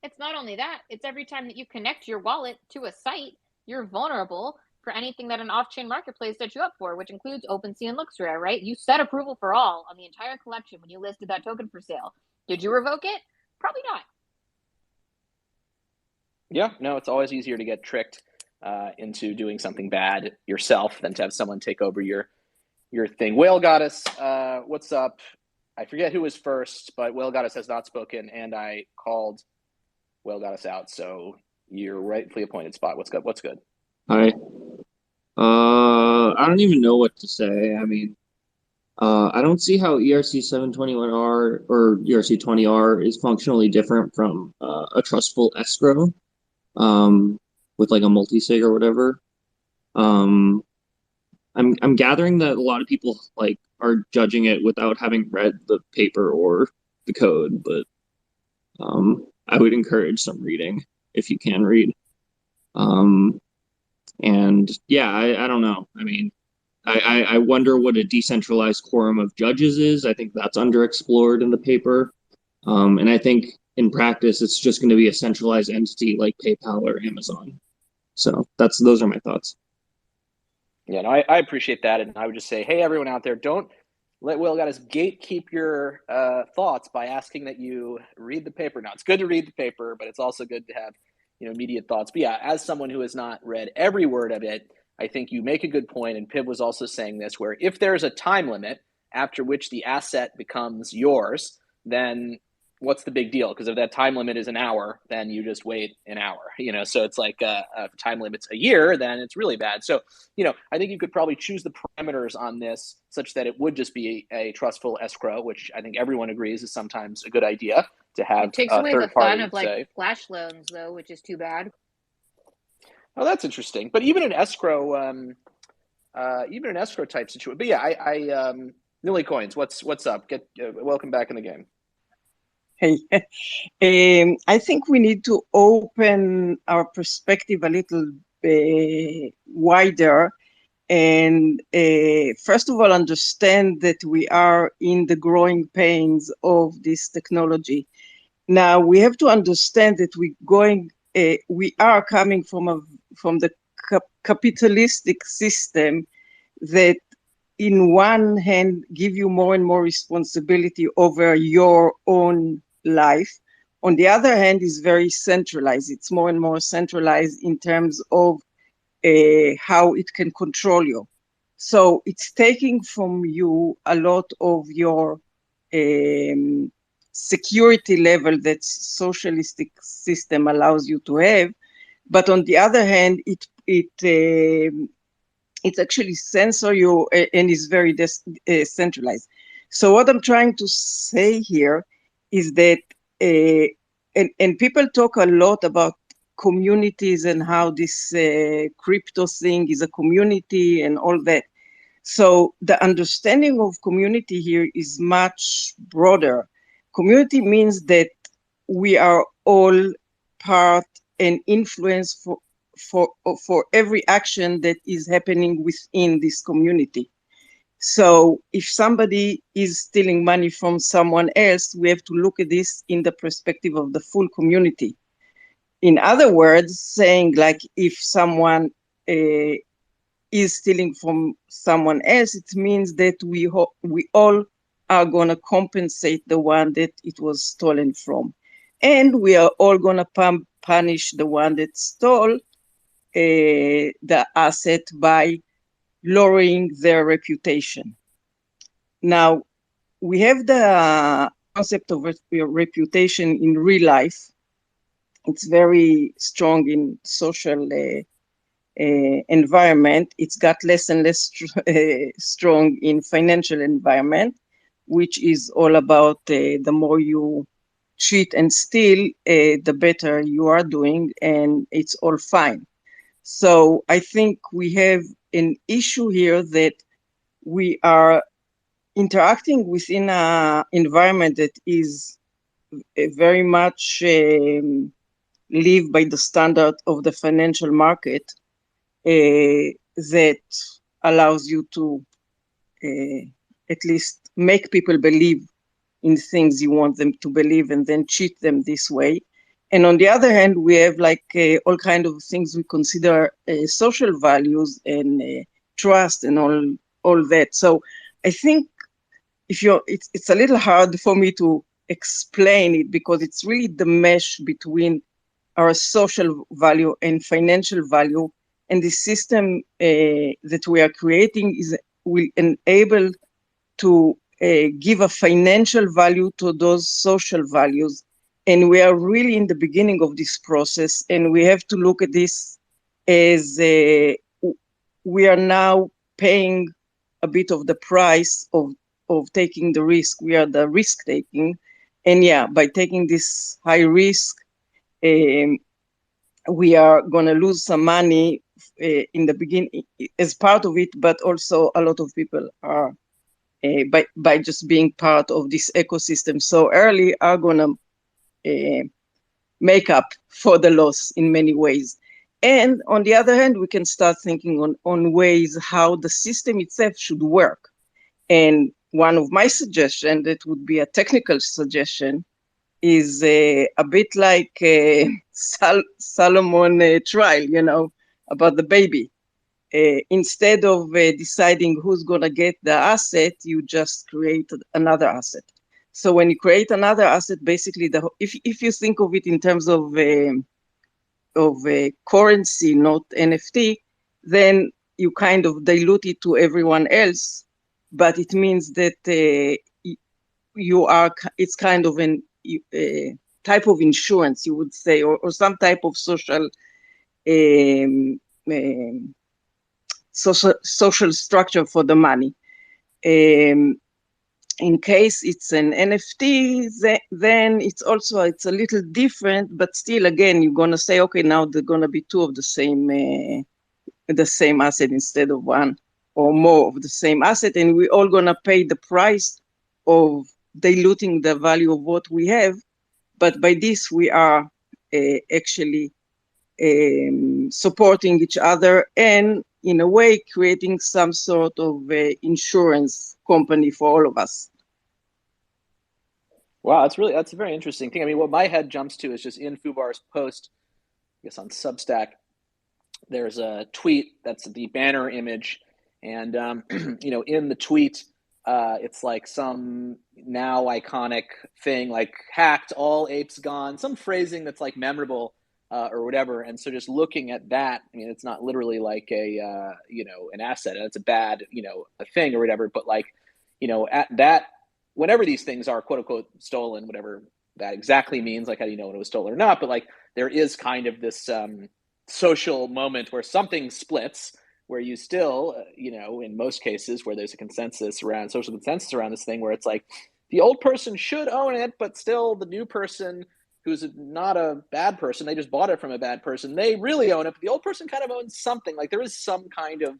It's not only that. It's every time that you connect your wallet to a site, you're vulnerable for anything that an off-chain marketplace sets you up for, which includes OpenSea and LooksRare, right? You set approval for all on the entire collection when you listed that token for sale. Did you revoke it? Probably not. Yeah, no, it's always easier to get tricked into doing something bad yourself than to have someone take over your thing. Whale Goddess, what's up? I forget who was first, but Whale Goddess has not spoken, and I called Whale Goddess out, so you're rightfully appointed. Spot. What's good? What's good? Hi. I don't even know what to say. I mean, I don't see how ERC 721R or ERC 20R is functionally different from a trustful escrow, with like a multi-sig or whatever. I'm gathering that a lot of people like are judging it without having read the paper or the code, but I would encourage some reading if you can read. And yeah, I don't know. I mean, I wonder what a decentralized quorum of judges is. I think that's underexplored in the paper. And I think in practice, it's just going to be a centralized entity like PayPal or Amazon. So those are my thoughts. Yeah, no, I appreciate that, and I would just say, hey, everyone out there, don't let Will Goddess gatekeep your thoughts by asking that you read the paper. Now, it's good to read the paper, but it's also good to have immediate thoughts. But yeah, as someone who has not read every word of it, I think you make a good point, and Piv was also saying this, where if there's a time limit after which the asset becomes yours, then what's the big deal? Because if that time limit is an hour, then you just wait an hour, so it's like if time limit's a year, then it's really bad. So, I think you could probably choose the parameters on this such that it would just be a trustful escrow, which I think everyone agrees is sometimes a good idea to have. It takes away the fun of like flash loans, though, which is too bad. Oh, that's interesting. But even an escrow, type situation. But yeah, Nilly Coins, what's up? Get welcome back in the game. Hey, I think we need to open our perspective a little wider and first of all, understand that we are in the growing pains of this technology. Now, we have to understand that we are coming from the capitalistic system that in one hand give you more and more responsibility over your own life. On the other hand, is very centralized. It's more and more centralized in terms of how it can control you. So it's taking from you a lot of your security level that socialistic system allows you to have. But on the other hand, it actually censor you and is very centralized. So what I'm trying to say here is that, and people talk a lot about communities and how this crypto thing is a community and all that. So the understanding of community here is much broader. Community means that we are all part and influence for every action that is happening within this community. So if somebody is stealing money from someone else, we have to look at this in the perspective of the full community. In other words, saying like if someone is stealing from someone else, it means that we all are going to compensate the one that it was stolen from. And we are all going to punish the one that stole the asset by lowering their reputation. Now, we have the concept of reputation in real life. It's very strong in social environment. It's got less and less strong in financial environment, which is all about the more you cheat and steal, the better you are doing, and it's all fine. So I think we have an issue here that we are interacting within an environment that is very much live by the standard of the financial market that allows you to at least make people believe in things you want them to believe and then cheat them this way. And on the other hand, we have like all kind of things we consider social values and trust and all that. So I think it's a little hard for me to explain it because it's really the mesh between our social value and financial value, and the system that we are creating will enable to give a financial value to those social values. And we are really in the beginning of this process, and we have to look at this as we are now paying a bit of the price of taking the risk. We are the risk taking, and yeah, by taking this high risk, we are going to lose some money in the beginning as part of it, but also a lot of people are by just being part of this ecosystem so early are going to make up for the loss in many ways. And on the other hand, we can start thinking on ways how the system itself should work. And one of my suggestions, that would be a technical suggestion, is a bit like Solomon trial, about the baby. Instead of deciding who's going to get the asset, you just create another asset. So when you create another asset, basically, if you think of it in terms of currency, not NFT, then you kind of dilute it to everyone else. But it means that it's kind of a type of insurance, you would say, or some type of social structure for the money. In case it's an NFT, then it's a little different, but still, again, you're going to say, okay, now they're going to be two of the same asset instead of one, or more of the same asset, and we're all going to pay the price of diluting the value of what we have. But by this, we are actually supporting each other and, in a way, creating some sort of insurance company for all of us. Wow, that's a very interesting thing. I mean, what my head jumps to is just in Fubar's post, I guess on Substack, there's a tweet that's the banner image, and in the tweet, it's like some now iconic thing, like hacked, all apes gone, some phrasing that's like memorable or whatever. And so just looking at that, I mean, it's not literally like an asset, and it's a bad a thing or whatever, but like at that, whenever these things are quote unquote stolen, whatever that exactly means, like how do you know when it was stolen or not, but like there is kind of this social moment where something splits, where you still, in most cases where there's social consensus around this thing, where it's like the old person should own it, but still the new person who's not a bad person, they just bought it from a bad person, they really own it, but the old person kind of owns something. Like there is some kind of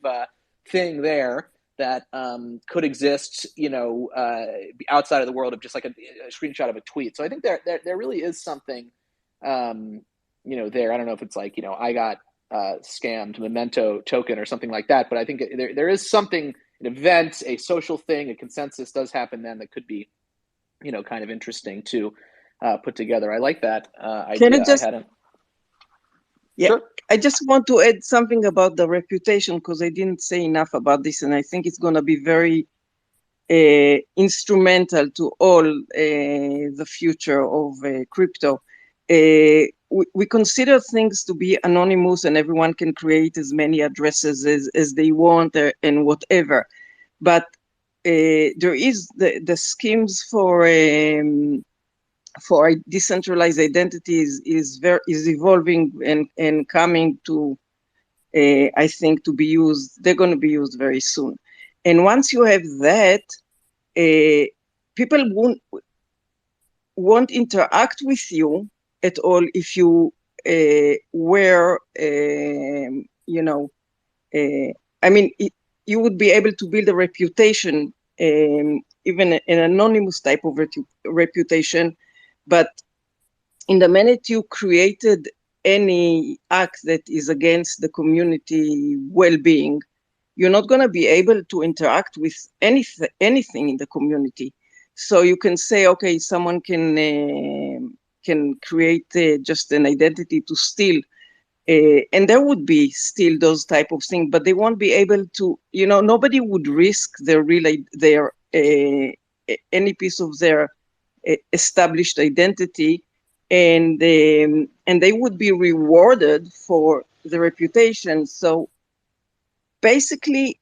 thing there that could exist, outside of the world of just like a screenshot of a tweet. So I think there really is something, there. I don't know if it's like, I got scammed, memento token or something like that, but I think there is something, an event, a social thing, a consensus does happen then that could be, kind of interesting to put together. I like that idea. Yeah, sure. I just want to add something about the reputation, because I didn't say enough about this, and I think it's going to be very instrumental to all the future of crypto. We consider things to be anonymous, and everyone can create as many addresses as they want and whatever. But there is the schemes for decentralized identities is evolving and coming to, I think, to be used. They're going to be used very soon. And once you have that, people won't interact with you at all if you were, you would be able to build a reputation, even an anonymous type of reputation. But in the minute you created any act that is against the community well-being, you're not going to be able to interact with anything in the community. So you can say, okay, someone can create just an identity to steal, and there would be still those type of things, but they won't be able to. Nobody would risk their any piece of their established identity, and they would be rewarded for the reputation. So basically,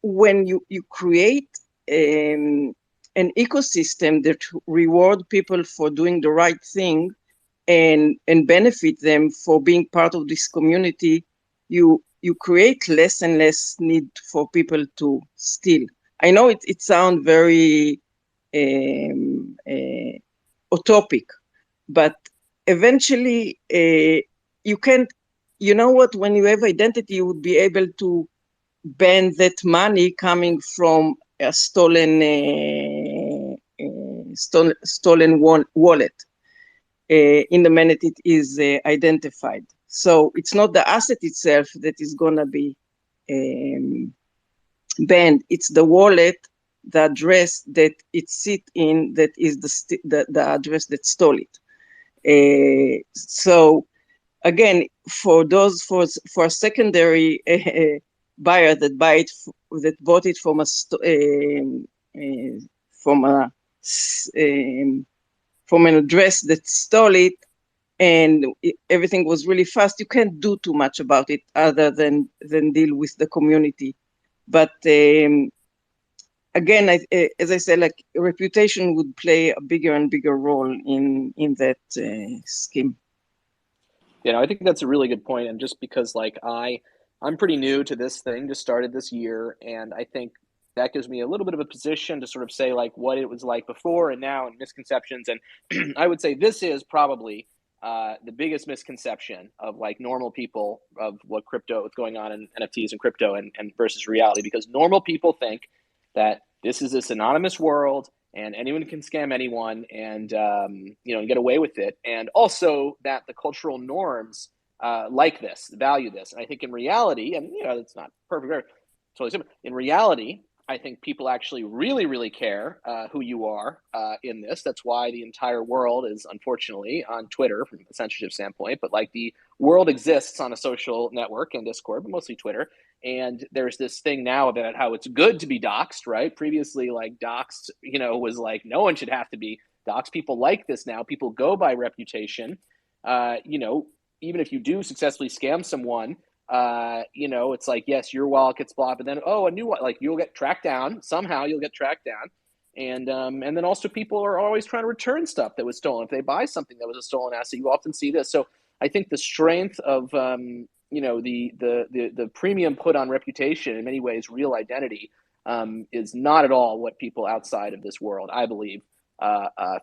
when you create an ecosystem that reward people for doing the right thing and benefit them for being part of this community, you create less and less need for people to steal. I know it sounds very utopic, but eventually you can't. You know what? When you have identity, you would be able to ban that money coming from a stolen wallet in the minute it is identified. So it's not the asset itself that is going to be banned. It's the wallet, the address that it sit in, that is the address that stole it. So again, for a secondary buyer that bought it from an address that stole it, and everything was really fast, you can't do too much about it other than deal with the community. But again, as I said, like, reputation would play a bigger and bigger role in that scheme. I think that's a really good point. And just because I'm pretty new to this thing, just started this year, and I think that gives me a little bit of a position to sort of say like what it was like before and now, and misconceptions. And I would say this is probably the biggest misconception of like normal people of what's going on in NFTs and crypto and versus reality, because normal people think that this is this anonymous world and anyone can scam anyone and get away with it, and also that the cultural norms like this, value this. And I think in reality, and it's not perfect, totally simple. In reality, I think people actually really, really care who you are in this. That's why the entire world is, unfortunately, on Twitter from a censorship standpoint. But like, the world exists on a social network and Discord, but mostly Twitter. And there's this thing now about how it's good to be doxxed, right? Previously, like, doxxed, was like no one should have to be doxxed. People like this now. People go by reputation. Even if you do successfully scam someone, it's like, yes, your wallet gets blocked, but then, a new one, like, you'll get tracked down. Somehow you'll get tracked down. And then also people are always trying to return stuff that was stolen. If they buy something that was a stolen asset, you often see this. So I think the strength of, the premium put on reputation, in many ways, real identity, is not at all what people outside of this world, I believe,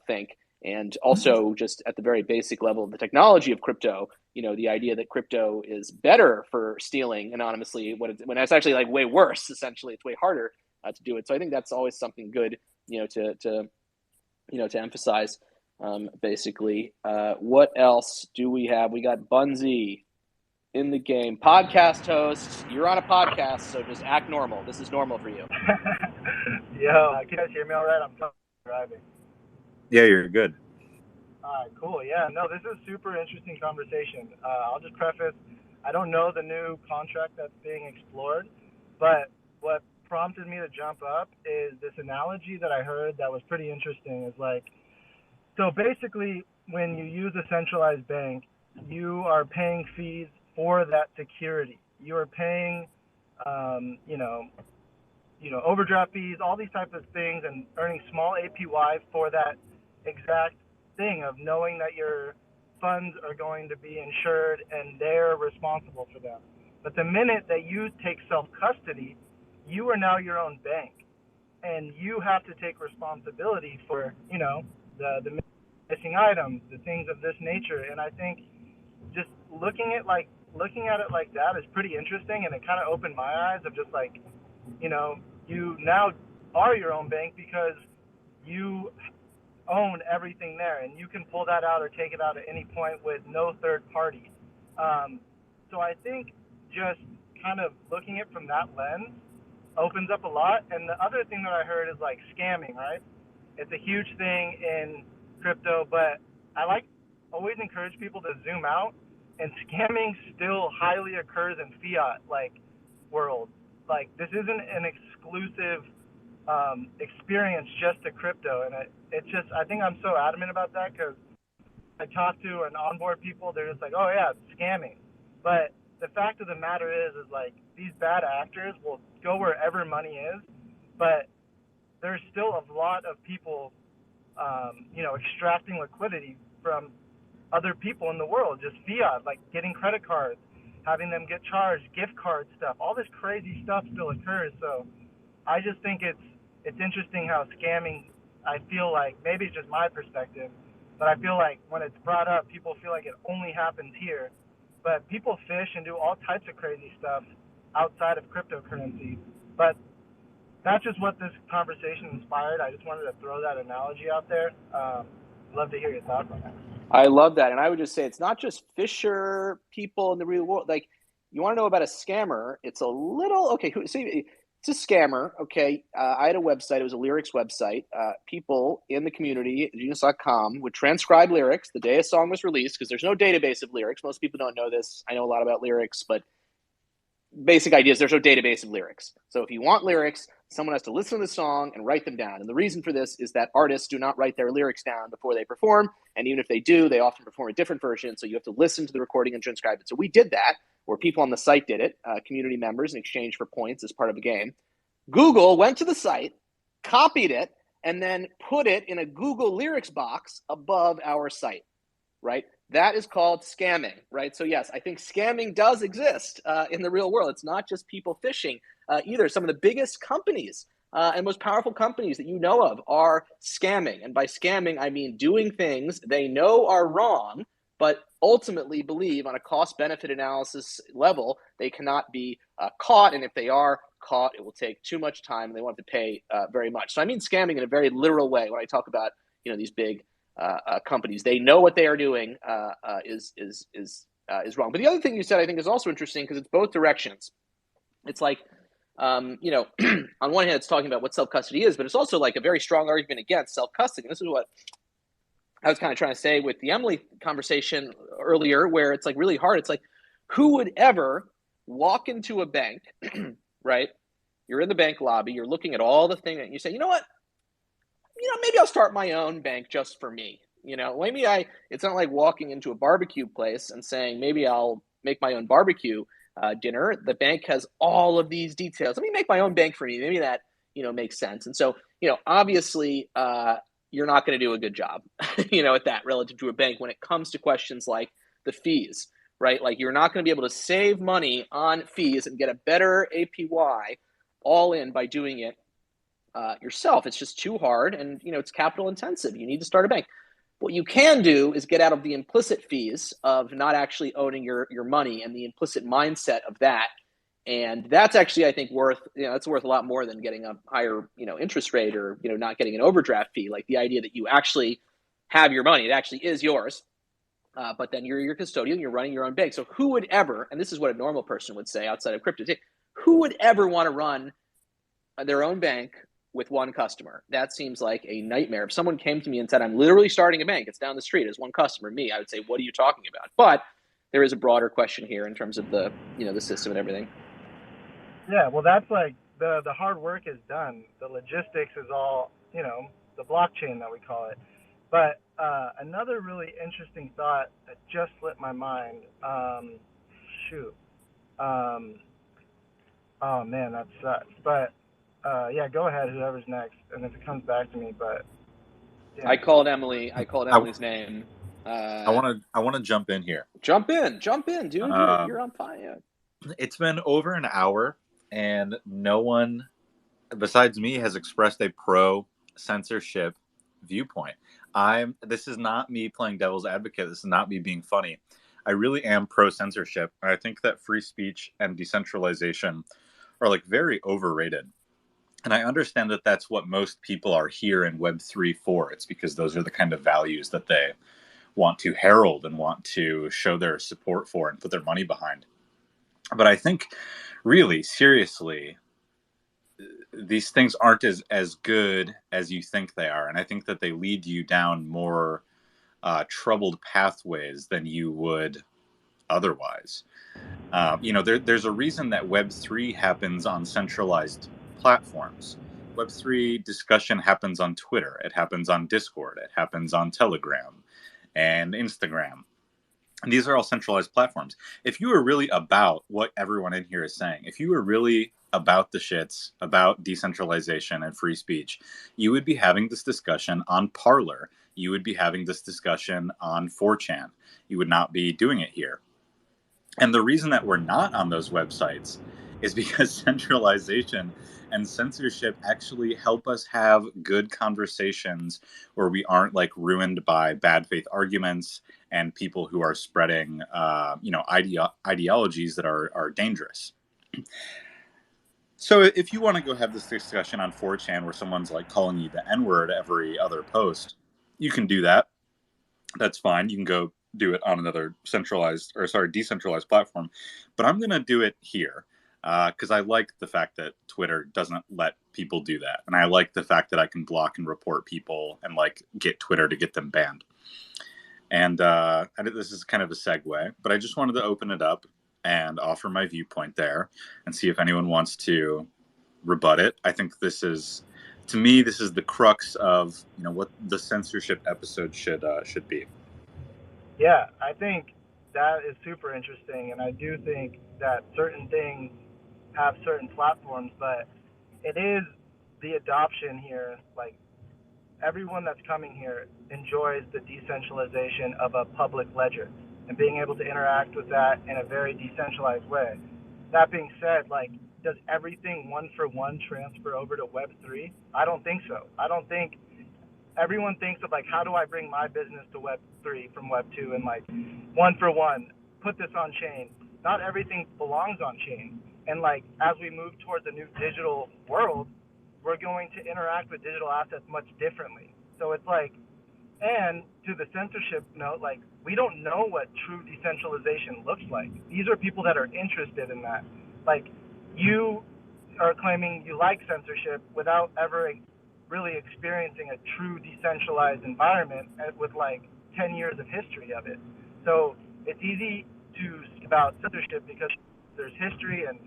think. And also, just at the very basic level of the technology of crypto, the idea that crypto is better for stealing anonymously when it's actually like way worse. Essentially, it's way harder to do it. So I think that's always something good, to emphasize. Basically, what else do we have? We got Bunzi in the game, podcast host. You're on a podcast, so just act normal. This is normal for you. Yo, can you guys hear me all right? I'm driving. Yeah, you're good. All right, cool. Yeah, no, this is a super interesting conversation. I'll just preface, I don't know the new contract that's being explored, but what prompted me to jump up is this analogy that I heard that was pretty interesting. Is like, so basically, when you use a centralized bank, you are paying fees for that security. You are paying, overdraft fees, all these types of things, and earning small APY for that exact thing of knowing that your funds are going to be insured and they're responsible for them. But the minute that you take self-custody, you are now your own bank, and you have to take responsibility for, the missing items, the things of this nature. And I think just looking at it like that is pretty interesting, and it kind of opened my eyes of just like, you now are your own bank because you own everything there, and you can pull that out or take it out at any point with no third party. So I think just kind of looking at it from that lens opens up a lot. And the other thing that I heard is like scamming, right? It's a huge thing in crypto, but I always encourage people to zoom out, and scamming still highly occurs in fiat like world. Like this isn't an exclusive experience just to crypto, and it's just, I think I'm so adamant about that because I talk to and onboard people, they're just like, oh yeah, it's scamming. But the fact of the matter is like these bad actors will go wherever money is, but there's still a lot of people, extracting liquidity from other people in the world, just fiat, like getting credit cards, having them get charged, gift card stuff, all this crazy stuff still occurs. So I just think it's interesting how scamming, I feel like, maybe it's just my perspective, but I feel like when it's brought up, people feel like it only happens here. But people fish and do all types of crazy stuff outside of cryptocurrency. But that's just what this conversation inspired. I just wanted to throw that analogy out there. Love to hear your thoughts on that. I love that. And I would just say it's not just fisher people in the real world. Like, you want to know about a scammer, it's a little, okay, it's a scammer, okay? I had a website, it was a lyrics website. People in the community at genius.com would transcribe lyrics the day a song was released, because there's no database of lyrics. Most people don't know this. I know a lot about lyrics, but basic idea is there's no database of lyrics. So if you want lyrics, someone has to listen to the song and write them down. And the reason for this is that artists do not write their lyrics down before they perform. And even if they do, they often perform a different version. So you have to listen to the recording and transcribe it. So we did that, or people on the site did it, community members, in exchange for points as part of a game. Google went to the site, copied it, and then put it in a Google lyrics box above our site, right? That is called scamming, right? So yes, I think scamming does exist in the real world. It's not just people phishing either. Some of the biggest companies and most powerful companies that you know of are scamming. And by scamming, I mean doing things they know are wrong, but ultimately believe on a cost-benefit analysis level, they cannot be caught. And if they are caught, it will take too much time and they won't have to pay very much. So I mean scamming in a very literal way when I talk about, these big companies. They know what they are doing is wrong. But the other thing you said, I think, is also interesting because it's both directions. It's like, on one hand, it's talking about what self-custody is, but it's also like a very strong argument against self-custody. And this is what I was kind of trying to say with the Emily conversation earlier, where it's like really hard. It's like, who would ever walk into a bank, right? You're in the bank lobby, you're looking at all the things, and you say, you know what? Maybe I'll start my own bank just for me. It's not like walking into a barbecue place and saying, maybe I'll make my own barbecue dinner. The bank has all of these details. Let me make my own bank for me. Maybe that, makes sense. And so, obviously, you're not going to do a good job, at that relative to a bank when it comes to questions like the fees, right? Like, you're not going to be able to save money on fees and get a better APY all in by doing it yourself. It's just too hard, and it's capital intensive. You need to start a bank. What you can do is get out of the implicit fees of not actually owning your money and the implicit mindset of that. And that's actually, I think, worth a lot more than getting a higher interest rate or not getting an overdraft fee. Like the idea that you actually have your money, it actually is yours, but then you're your custodian, you're running your own bank. So who would ever, and this is what a normal person would say outside of crypto, who would ever want to run their own bank with one customer? That seems like a nightmare. If someone came to me and said, I'm literally starting a bank, it's down the street, as one customer, me, I would say, what are you talking about? But there is a broader question here in terms of the, the system and everything. Yeah, well, that's like the hard work is done. The logistics is all, the blockchain that we call it. But another really interesting thought that just slipped my mind. Oh man, that sucks. But yeah, go ahead, whoever's next, and if it comes back to me. But yeah. I called Emily's name. I want to jump in here. Jump in, dude. You're on fire. It's been over an hour, and no one besides me has expressed a pro censorship viewpoint. This is not me playing devil's advocate. This is not me being funny. I really am pro censorship. I think that free speech and decentralization are like very overrated. And I understand that that's what most people are here in Web3 for. It's because those are the kind of values that they want to herald and want to show their support for and put their money behind. But I think really, seriously, these things aren't as good as you think they are. And I think that they lead you down more troubled pathways than you would otherwise. There's a reason that Web3 happens on centralized platforms. Web3 discussion happens on Twitter. It happens on Discord. It happens on Telegram and Instagram. And these are all centralized platforms. If you were really about what everyone in here is saying, if you were really about the shits, about decentralization and free speech, you would be having this discussion on Parler. You would be having this discussion on 4chan. You would not be doing it here. And the reason that we're not on those websites is because centralization and censorship actually help us have good conversations where we aren't like ruined by bad faith arguments and people who are spreading, ideologies that are dangerous. So if you want to go have this discussion on 4chan where someone's like calling you the N-word every other post, you can do that. That's fine. You can go do it on another decentralized platform. But I'm going to do it here because I like the fact that Twitter doesn't let people do that. And I like the fact that I can block and report people and like get Twitter to get them banned. And this is kind of a segue, but I just wanted to open it up and offer my viewpoint there and see if anyone wants to rebut it. I think this is, to me, this is the crux of what the censorship episode should be. Yeah, I think that is super interesting, and I do think that certain things have certain platforms, but it is the adoption here. Like, everyone that's coming here enjoys the decentralization of a public ledger and being able to interact with that in a very decentralized way. That being said, like, does everything one for one transfer over to Web3? I don't think so. I don't think everyone thinks of like, how do I bring my business to Web3 from Web2 and like one for one, put this on chain. Not everything belongs on chain. And like, as we move towards a new digital world, we're going to interact with digital assets much differently. So it's like, and to the censorship note, like, we don't know what true decentralization looks like. These are people that are interested in that. Like, you are claiming you like censorship without ever really experiencing a true decentralized environment with like 10 years of history of it. So it's easy to speak about censorship because there's history and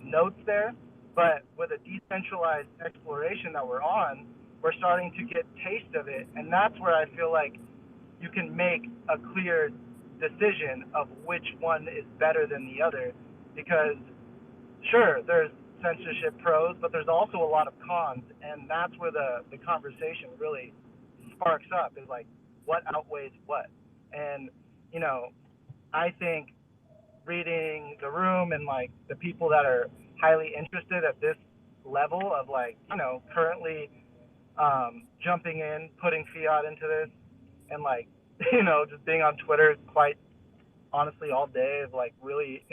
notes there, but with a decentralized exploration that we're on, we're starting to get taste of it, and that's where I feel like you can make a clear decision of which one is better than the other, because sure, there's censorship pros, but there's also a lot of cons, and that's where the conversation really sparks up, is like, what outweighs what? And I think reading the room and like the people that are highly interested at this level of like, currently jumping in, putting fiat into this, and like, just being on Twitter quite honestly all day, of like really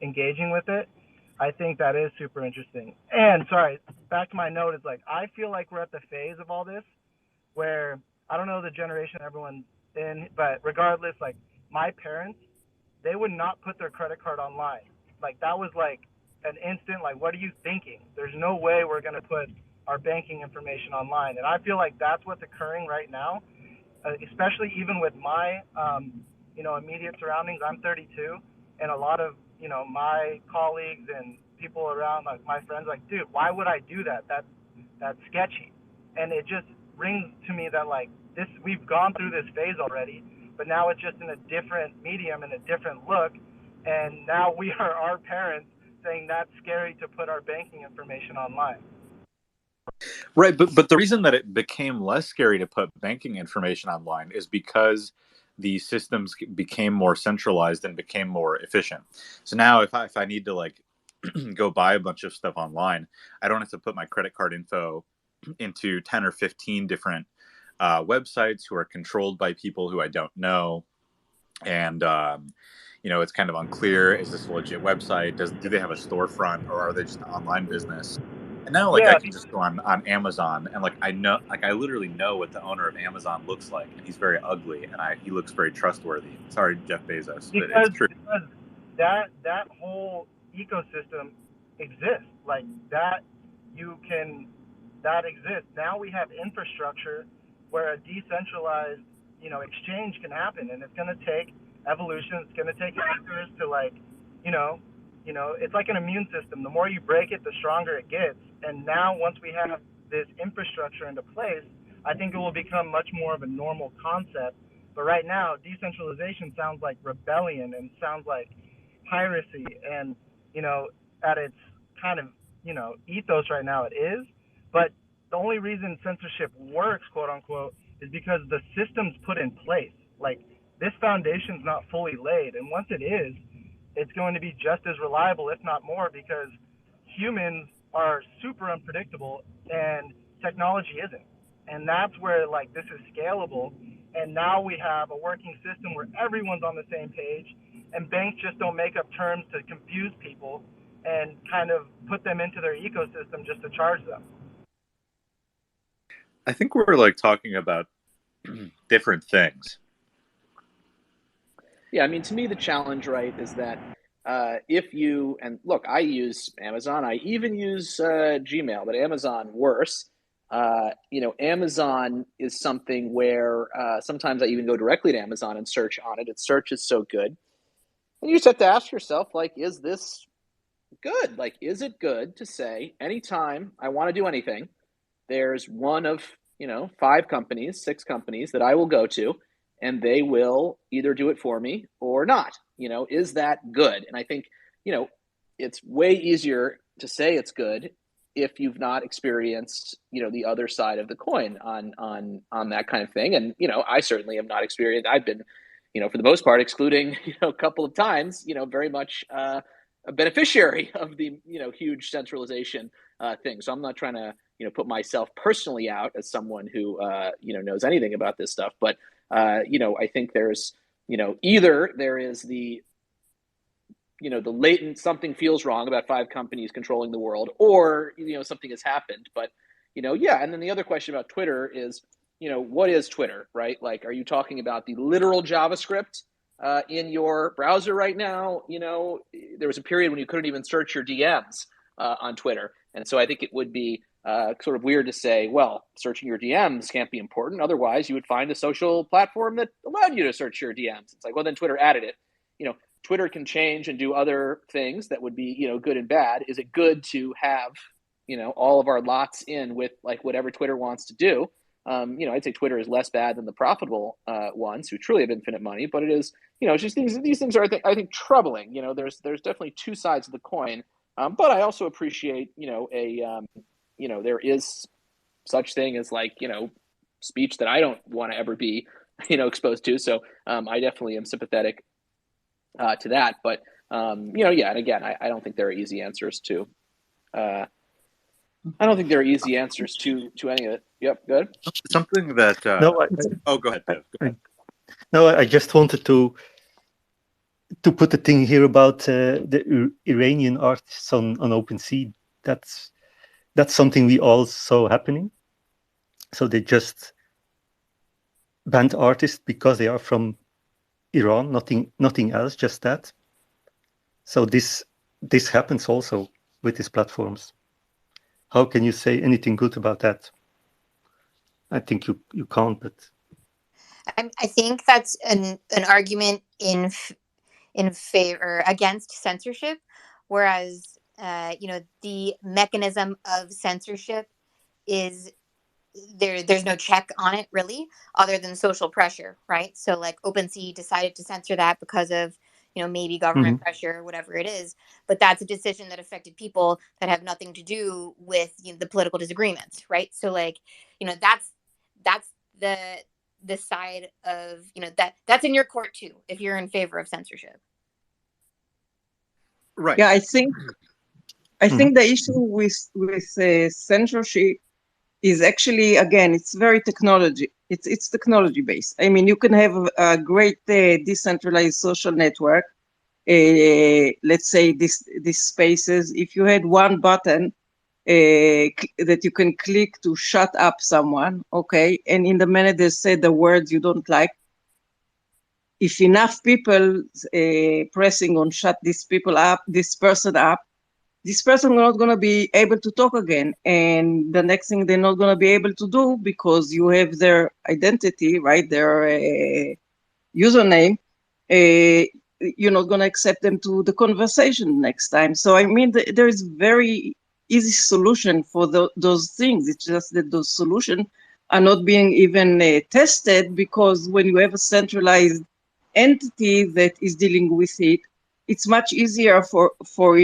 engaging with it. I think that is super interesting. And sorry, back to my note, is like, I feel like we're at the phase of all this where, I don't know the generation everyone's in, but regardless, like, my parents, they would not put their credit card online. Like, that was like an instant, like, what are you thinking? There's no way we're going to put our banking information online. And I feel like that's what's occurring right now, especially even with my, immediate surroundings. I'm 32, and a lot of, my colleagues and people around, like my friends, like, dude, why would I do that? That's sketchy. And it just rings to me that like, we've gone through this phase already, but now it's just in a different medium and a different look. And now we are our parents saying that's scary to put our banking information online. Right, but the reason that it became less scary to put banking information online is because the systems became more centralized and became more efficient. So now if I need to like go buy a bunch of stuff online, I don't have to put my credit card info into 10 or 15 different websites who are controlled by people who I don't know. And, it's kind of unclear. Is this a legit website? Do they have a storefront, or are they just an online business? And now, like, I can just go on Amazon, and like, I literally know what the owner of Amazon looks like, and he's very ugly, and he looks very trustworthy. Sorry, Jeff Bezos, but it's true. that whole ecosystem exists. Like that, that exists. Now we have infrastructure where a decentralized, exchange can happen, and it's going to take evolution. It's going to take actors to like, you know, it's like an immune system. The more you break it, the stronger it gets. And now once we have this infrastructure into place, I think it will become much more of a normal concept. But right now, decentralization sounds like rebellion and sounds like piracy. And, at its kind of, ethos right now it is. But the only reason censorship works, quote unquote, is because the system's put in place. Like this foundation's not fully laid. And once it is, it's going to be just as reliable, if not more, because humans are super unpredictable and technology isn't. And that's where like this is scalable. And now we have a working system where everyone's on the same page, and banks just don't make up terms to confuse people and kind of put them into their ecosystem just to charge them. I think we're like talking about different things. Yeah, I mean, to me, the challenge, right, is that if you, and look, I use Amazon, I even use Gmail, but Amazon worse. Amazon is something where sometimes I even go directly to Amazon and search on it. Its search is so good. And you just have to ask yourself, like, is this good? Like, is it good to say anytime I want to do anything, there's one of, 5 companies, 6 companies that I will go to, and they will either do it for me or not. Is that good? And I think, it's way easier to say it's good if you've not experienced, the other side of the coin on that kind of thing. And, I certainly have not experienced, I've been, for the most part, excluding, a couple of times, very much a beneficiary of the, huge centralization thing. So I'm not trying to, put myself personally out as someone who, knows anything about this stuff. But, I think there's, either there is the latent something feels wrong about 5 companies controlling the world, or, something has happened. But, yeah. And then the other question about Twitter is, what is Twitter, right? Like, are you talking about the literal JavaScript in your browser right now? There was a period when you couldn't even search your DMs on Twitter. And so I think it would be sort of weird to say, well, searching your DMs can't be important. Otherwise, you would find a social platform that allowed you to search your DMs. It's like, well, then Twitter added it. Twitter can change and do other things that would be, good and bad. Is it good to have, all of our lots in with like whatever Twitter wants to do? I'd say Twitter is less bad than the profitable ones who truly have infinite money, but it is, it's just these things are, I think troubling. There's definitely 2 sides of the coin. But I also appreciate, there is such thing as like, speech that I don't want to ever be, exposed to. So I definitely am sympathetic to that. But, yeah. And again, I don't think there are easy answers to, any of it. Yep. Good. Something that, No, go ahead, Piv. Go ahead. No, I just wanted to put a thing here about the Iranian artists on OpenSea. That's something we all saw happening. So they just banned artists because they are from Iran, nothing else, just that. So this happens also with these platforms. How can you say anything good about that? I think you can't, but I think that's an argument in favor against censorship, whereas the mechanism of censorship is there's no check on it really, other than social pressure, right? So like OpenSea decided to censor that because of maybe government pressure or whatever it is, but that's a decision that affected people that have nothing to do with the political disagreements, right? So like that's the side of that's in your court too if you're in favor of censorship. Right. Yeah, I think the issue with censorship is actually, again, it's very technology. It's technology based. I mean, you can have a great decentralized social network. Let's say this Spaces. If you had one button that you can click to shut up someone, okay, and in the minute they say the words you don't like, if enough people pressing on shut this person up, this person is not going to be able to talk again. And the next thing they're not going to be able to do, because you have their identity, right, their username, you're not going to accept them to the conversation next time. So, I mean, there is very easy solution for those things. It's just that those solutions are not being even tested, because when you have a centralized entity that is dealing with it, it's much easier for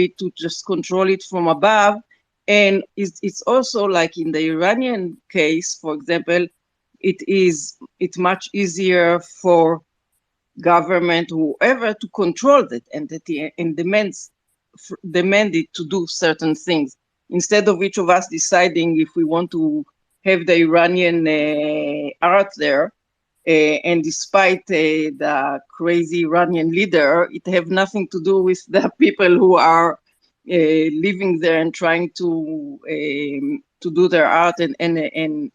it to just control it from above. And it's also like in the Iranian case, for example, it's much easier for government, whoever, to control that entity and demand it to do certain things, instead of each of us deciding if we want to have the Iranian art there. And despite the crazy Iranian leader, it have nothing to do with the people who are living there and trying to do their art and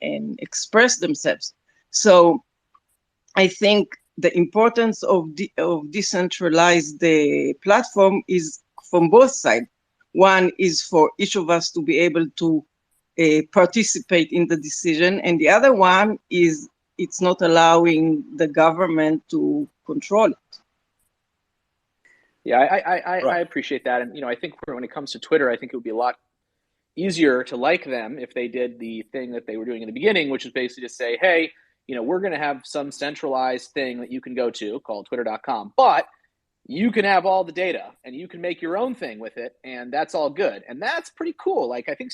express themselves. So I think the importance of decentralized platform is from both sides. One is for each of us to be able to participate in the decision, and the other one is it's not allowing the government to control it. Yeah, I appreciate that. And, I think when it comes to Twitter, I think it would be a lot easier to like them if they did the thing that they were doing in the beginning, which is basically to say, hey, we're going to have some centralized thing that you can go to called twitter.com, but you can have all the data and you can make your own thing with it, and that's all good. And that's pretty cool. Like, I think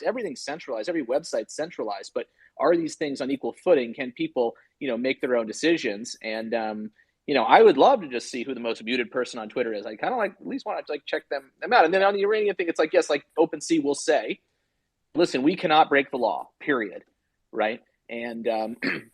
everything's centralized, every website's centralized, but are these things on equal footing? Can people, make their own decisions? And, I would love to just see who the most muted person on Twitter is. I kind of at least want to check them out. And then on the Iranian thing, it's like, yes, like OpenSea will say, listen, we cannot break the law, period. Right. And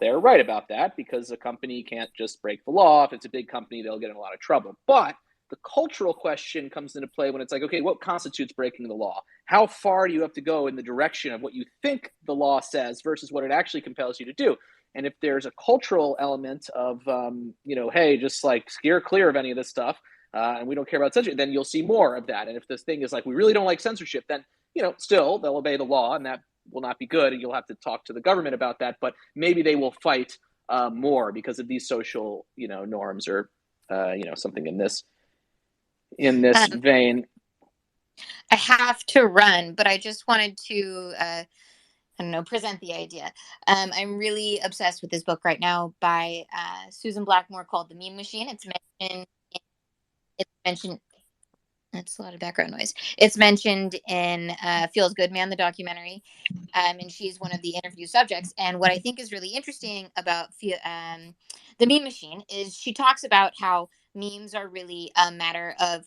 they're right about that, because a company can't just break the law. If it's a big company, they'll get in a lot of trouble. But the cultural question comes into play when it's like, okay, what constitutes breaking the law? How far do you have to go in the direction of what you think the law says versus what it actually compels you to do? And if there's a cultural element of, hey, just like steer clear of any of this stuff, and we don't care about censorship, then you'll see more of that. And if this thing is like, we really don't like censorship, then, still they'll obey the law, and that will not be good, and you'll have to talk to the government about that. But maybe they will fight more because of these social, norms, or something in this vein. I have to run, but I just wanted to present the idea. I'm really obsessed with this book right now by Susan Blackmore called The Meme Machine. It's mentioned. That's a lot of background noise. It's mentioned in Feels Good Man, the documentary, and she's one of the interview subjects. And what I think is really interesting about the Meme Machine is she talks about how memes are really a matter of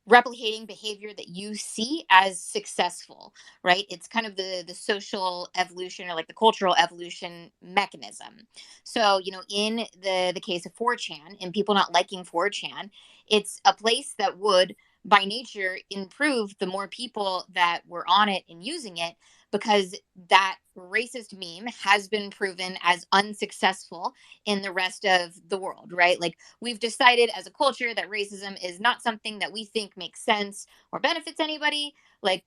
replicating behavior that you see as successful, right? It's kind of the social evolution, or like the cultural evolution mechanism. So, in the case of 4chan and people not liking 4chan, it's a place that would by nature improve the more people that were on it and using it, because that racist meme has been proven as unsuccessful in the rest of the world, right? Like, we've decided as a culture that racism is not something that we think makes sense or benefits anybody, like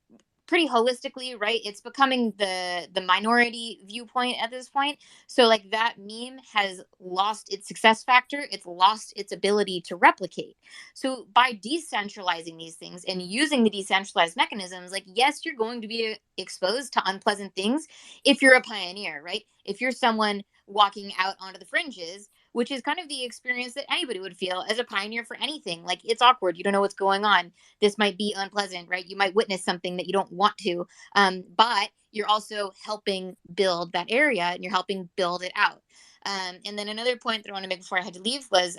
pretty holistically, right? It's becoming the minority viewpoint at this point. So like that meme has lost its success factor. It's lost its ability to replicate. So by decentralizing these things and using the decentralized mechanisms, like, yes, you're going to be exposed to unpleasant things if you're a pioneer, right? If you're someone walking out onto the fringes, which is kind of the experience that anybody would feel as a pioneer for anything. Like, it's awkward. You don't know what's going on. This might be unpleasant, right? You might witness something that you don't want to, but you're also helping build that area, and you're helping build it out. And then another point that I want to make before I had to leave was,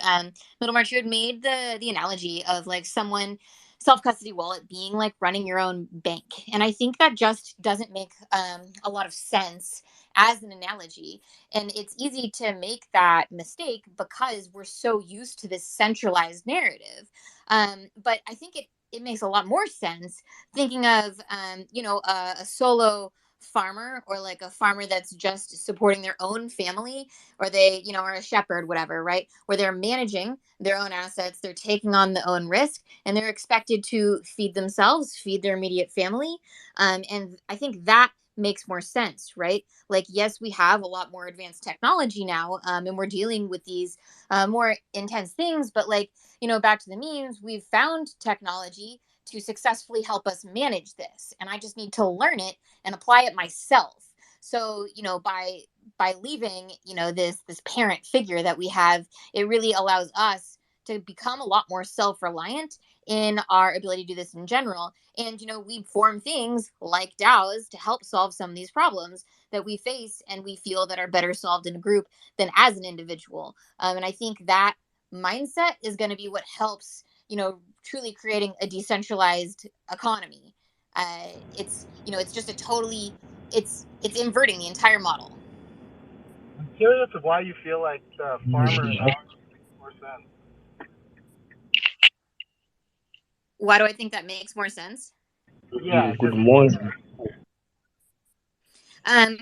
Middlemarch, you had made the analogy of like someone self-custody wallet being like running your own bank. And I think that just doesn't make a lot of sense as an analogy. And it's easy to make that mistake because we're so used to this centralized narrative. But I think it makes a lot more sense thinking of, a solo farmer, or like a farmer that's just supporting their own family, or they, are a shepherd, whatever, right? Where they're managing their own assets, they're taking on the own risk, and they're expected to feed themselves, feed their immediate family. And I think that makes more sense, right? Like, yes, we have a lot more advanced technology now, and we're dealing with these more intense things, but like, back to the memes, we've found technology to successfully help us manage this, and I just need to learn it and apply it myself. So, by leaving, this parent figure that we have, it really allows us to become a lot more self-reliant in our ability to do this in general. And, we form things like DAOs to help solve some of these problems that we face and we feel that are better solved in a group than as an individual. And I think that mindset is going to be what helps, truly creating a decentralized economy. It's just it's inverting the entire model. I'm curious of why you feel like the farmer makes more sense. Why do I think that makes more sense? Yeah. Good morning.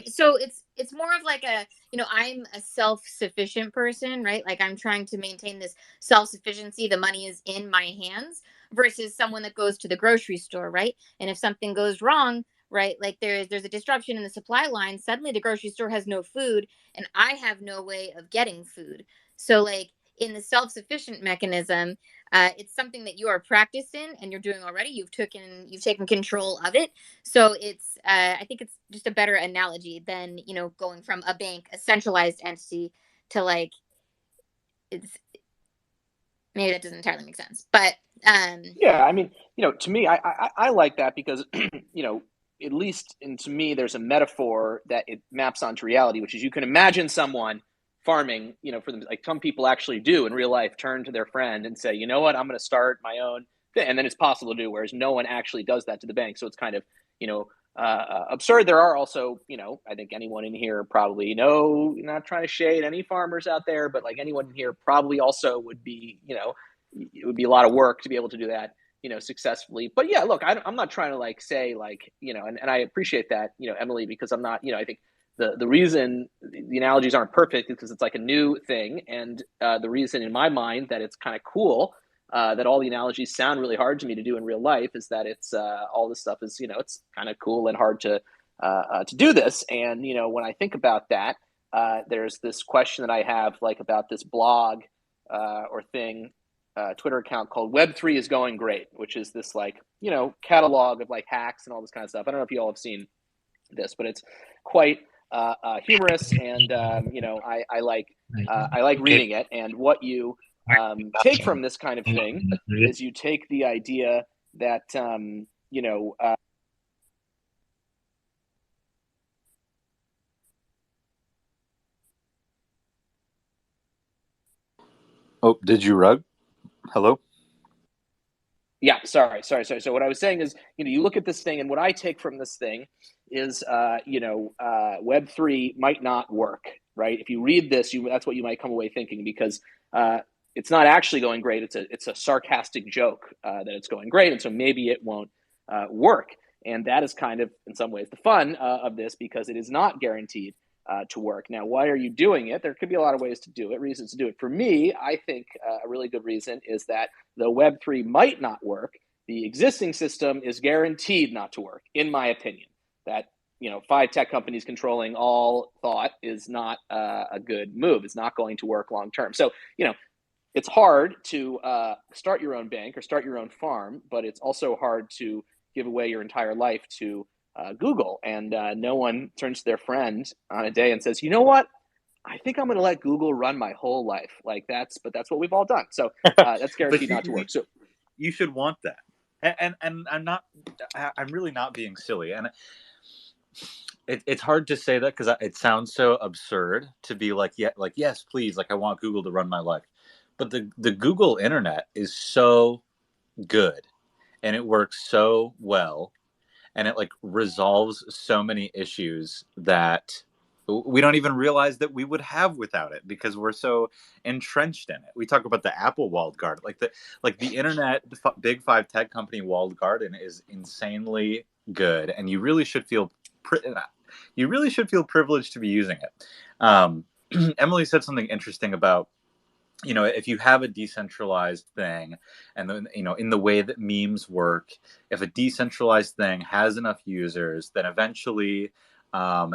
So it's more of like I'm a self-sufficient person, right? Like, I'm trying to maintain this self-sufficiency. The money is in my hands, versus someone that goes to the grocery store, right? And if something goes wrong, right, like there's a disruption in the supply line, suddenly the grocery store has no food and I have no way of getting food. So, like, in the self-sufficient mechanism, it's something that you are practiced in and you're doing already. You've taken control of it. So I think it's just a better analogy than, going from a bank, a centralized entity, to like, it's, maybe that doesn't entirely make sense, but Yeah, I mean, to me, I like that because, at least, and to me, there's a metaphor that it maps onto reality, which is you can imagine someone farming, for them. Like, some people actually do in real life turn to their friend and say, you know what, I'm going to start my own thing. And then it's possible to do, whereas no one actually does that to the bank. So it's kind of, absurd. There are also, I think anyone in here probably, not trying to shade any farmers out there, but like anyone in here probably also would be, it would be a lot of work to be able to do that, successfully. But yeah, look, I'm not trying to like say like, and I appreciate that, Emily, because I'm not, I think the reason the analogies aren't perfect is because it's like a new thing. And the reason in my mind that it's kind of cool that all the analogies sound really hard to me to do in real life is that it's all this stuff is, it's kind of cool and hard to do this. And, when I think about that, there's this question that I have like about this blog or thing, Twitter account called Web3 is going great, which is this like, catalog of like hacks and all this kind of stuff. I don't know if you all have seen this, but it's quite humorous, and I like reading it. And what you take from this kind of thing is you take the idea that Oh, did you rug? Hello? Yeah, sorry. So what I was saying is, you look at this thing, and what I take from this thing is, Web3 might not work, right? If you read this, that's what you might come away thinking, because it's not actually going great. It's a sarcastic joke that it's going great, and so maybe it won't work. And that is kind of, in some ways, the fun of this, because it is not guaranteed to work. Now, why are you doing it? There could be a lot of ways to do it, reasons to do it. For me, I think a really good reason is that though Web3 might not work, the existing system is guaranteed not to work, in my opinion. That 5 tech companies controlling all thought is not a good move. It's not going to work long term. So, it's hard to start your own bank or start your own farm, but it's also hard to give away your entire life to Google. And no one turns to their friend on a day and says, you know what? I think I'm going to let Google run my whole life. But that's what we've all done. So that's guaranteed not to work. So you should want that. And I'm really not being silly. And it's hard to say that because it sounds so absurd to be like, yeah, like, yes, please. Like, I want Google to run my life. But the Google internet is so good and it works so well. And it like resolves so many issues that we don't even realize that we would have without it, because we're so entrenched in it. We talk about the Apple walled garden, like the internet, big 5 tech company walled garden is insanely good, and you really should feel you really should feel privileged to be using it. Emily said something interesting about, if you have a decentralized thing, and then, in the way that memes work, if a decentralized thing has enough users, then eventually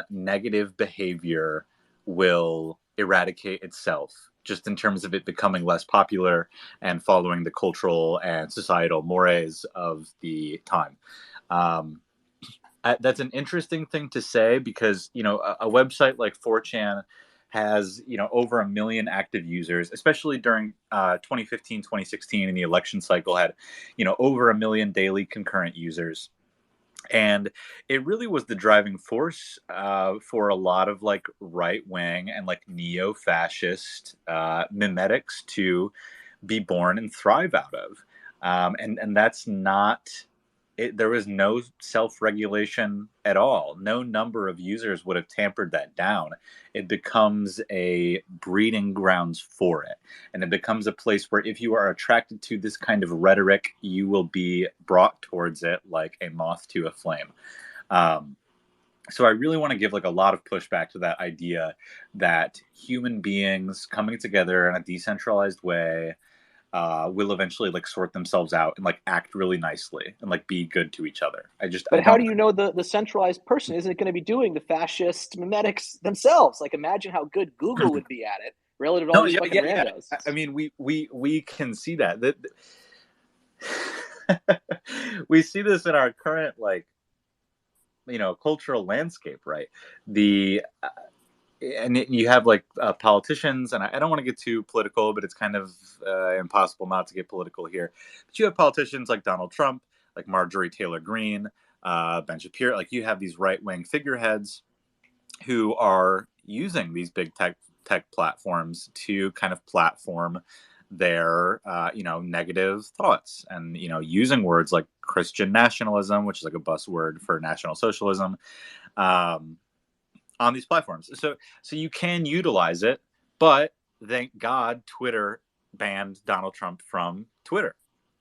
negative behavior will eradicate itself, just in terms of it becoming less popular and following the cultural and societal mores of the time. That's an interesting thing to say, because a website like 4chan has over 1 million active users, especially during 2015 2016 in the election cycle, had over 1 million daily concurrent users. And it really was the driving force for a lot of like right-wing and like neo-fascist mimetics to be born and thrive out of. And that's not there was no self-regulation at all. No number of users would have tampered that down. It becomes a breeding grounds for it. And it becomes a place where if you are attracted to this kind of rhetoric, you will be brought towards it like a moth to a flame. So I really want to give like a lot of pushback to that idea that human beings coming together in a decentralized way will eventually like sort themselves out and like act really nicely and like be good to each other. But how do you know the centralized person isn't going to be doing the fascist mimetics themselves? Like, imagine how good Google would be at it relative to all these fucking randos. I mean, we can see that. We see this in our current like cultural landscape, right? And you have like politicians, and I don't want to get too political, but it's kind of impossible not to get political here. But you have politicians like Donald Trump, like Marjorie Taylor Greene, Ben Shapiro. Like, you have these right-wing figureheads who are using these big tech platforms to kind of platform their negative thoughts, and using words like Christian nationalism, which is like a buzzword for National Socialism, on these platforms. So you can utilize it, but thank God Twitter banned Donald Trump from Twitter,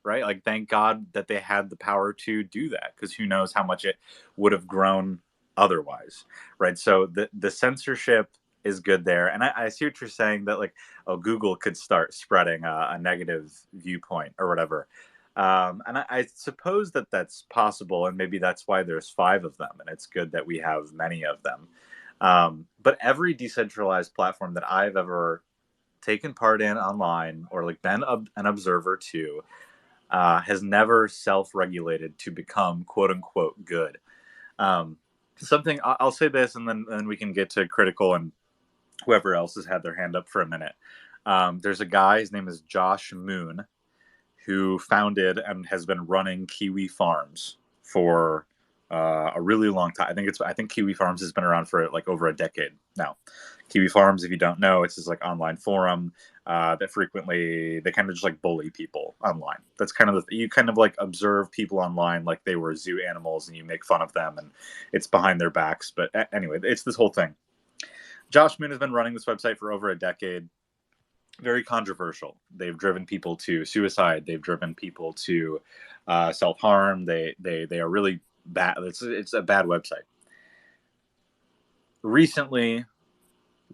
right? Like, thank God that they had the power to do that, because who knows how much it would have grown otherwise, right? So the censorship is good there. And I see what you're saying, that like, Google could start spreading a negative viewpoint or whatever. And I suppose that that's possible, and maybe that's why there's 5 of them, and it's good that we have many of them. But every decentralized platform that I've ever taken part in online, or like been an observer to, has never self-regulated to become quote unquote good. Something I'll say this, and then we can get to Critical and whoever else has had their hand up for a minute. There's a guy, his name is Josh Moon, who founded and has been running Kiwi Farms for a really long time. I think Kiwi Farms has been around for like over a decade now. Kiwi Farms, if you don't know, it's this like online forum that frequently they kind of just like bully people online. That's kind of you kind of like observe people online like they were zoo animals, and you make fun of them, and it's behind their backs. But anyway, it's this whole thing. Josh Moon has been running this website for over a decade. Very controversial. They've driven people to suicide. They've driven people to self-harm. They are really bad. It's a bad website. Recently,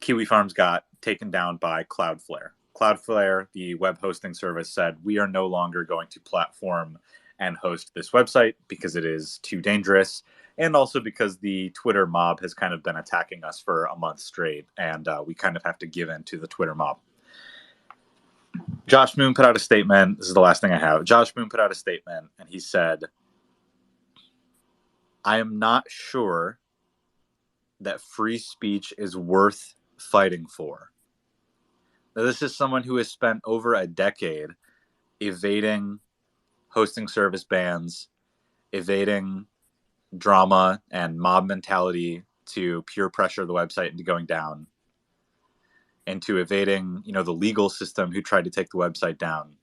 Kiwi Farms got taken down by Cloudflare. Cloudflare, the web hosting service, said, we are no longer going to platform and host this website because it is too dangerous, and also because the Twitter mob has kind of been attacking us for a month straight, and we kind of have to give in to the Twitter mob. Josh Moon put out a statement. This is the last thing I have. Josh Moon put out a statement, and he said, I am not sure that free speech is worth fighting for. Now, this is someone who has spent over a decade evading hosting service bans, evading drama and mob mentality to peer pressure the website into going down, and to evading, the legal system who tried to take the website down.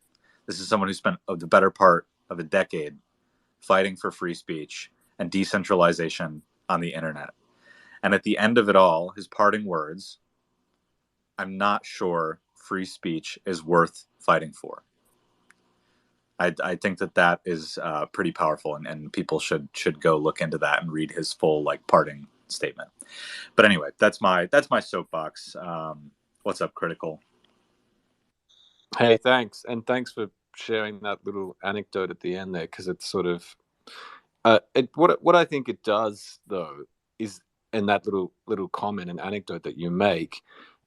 This is someone who spent the better part of a decade fighting for free speech and decentralization on the internet. And at the end of it all, his parting words, I'm not sure free speech is worth fighting for. I think that is pretty powerful, and people should go look into that and read his full like parting statement. But anyway, that's my soapbox. What's up, Critical? Hey, thanks, and thanks for sharing that little anecdote at the end there, because it's sort of what I think it does though is, in that little comment and anecdote that you make,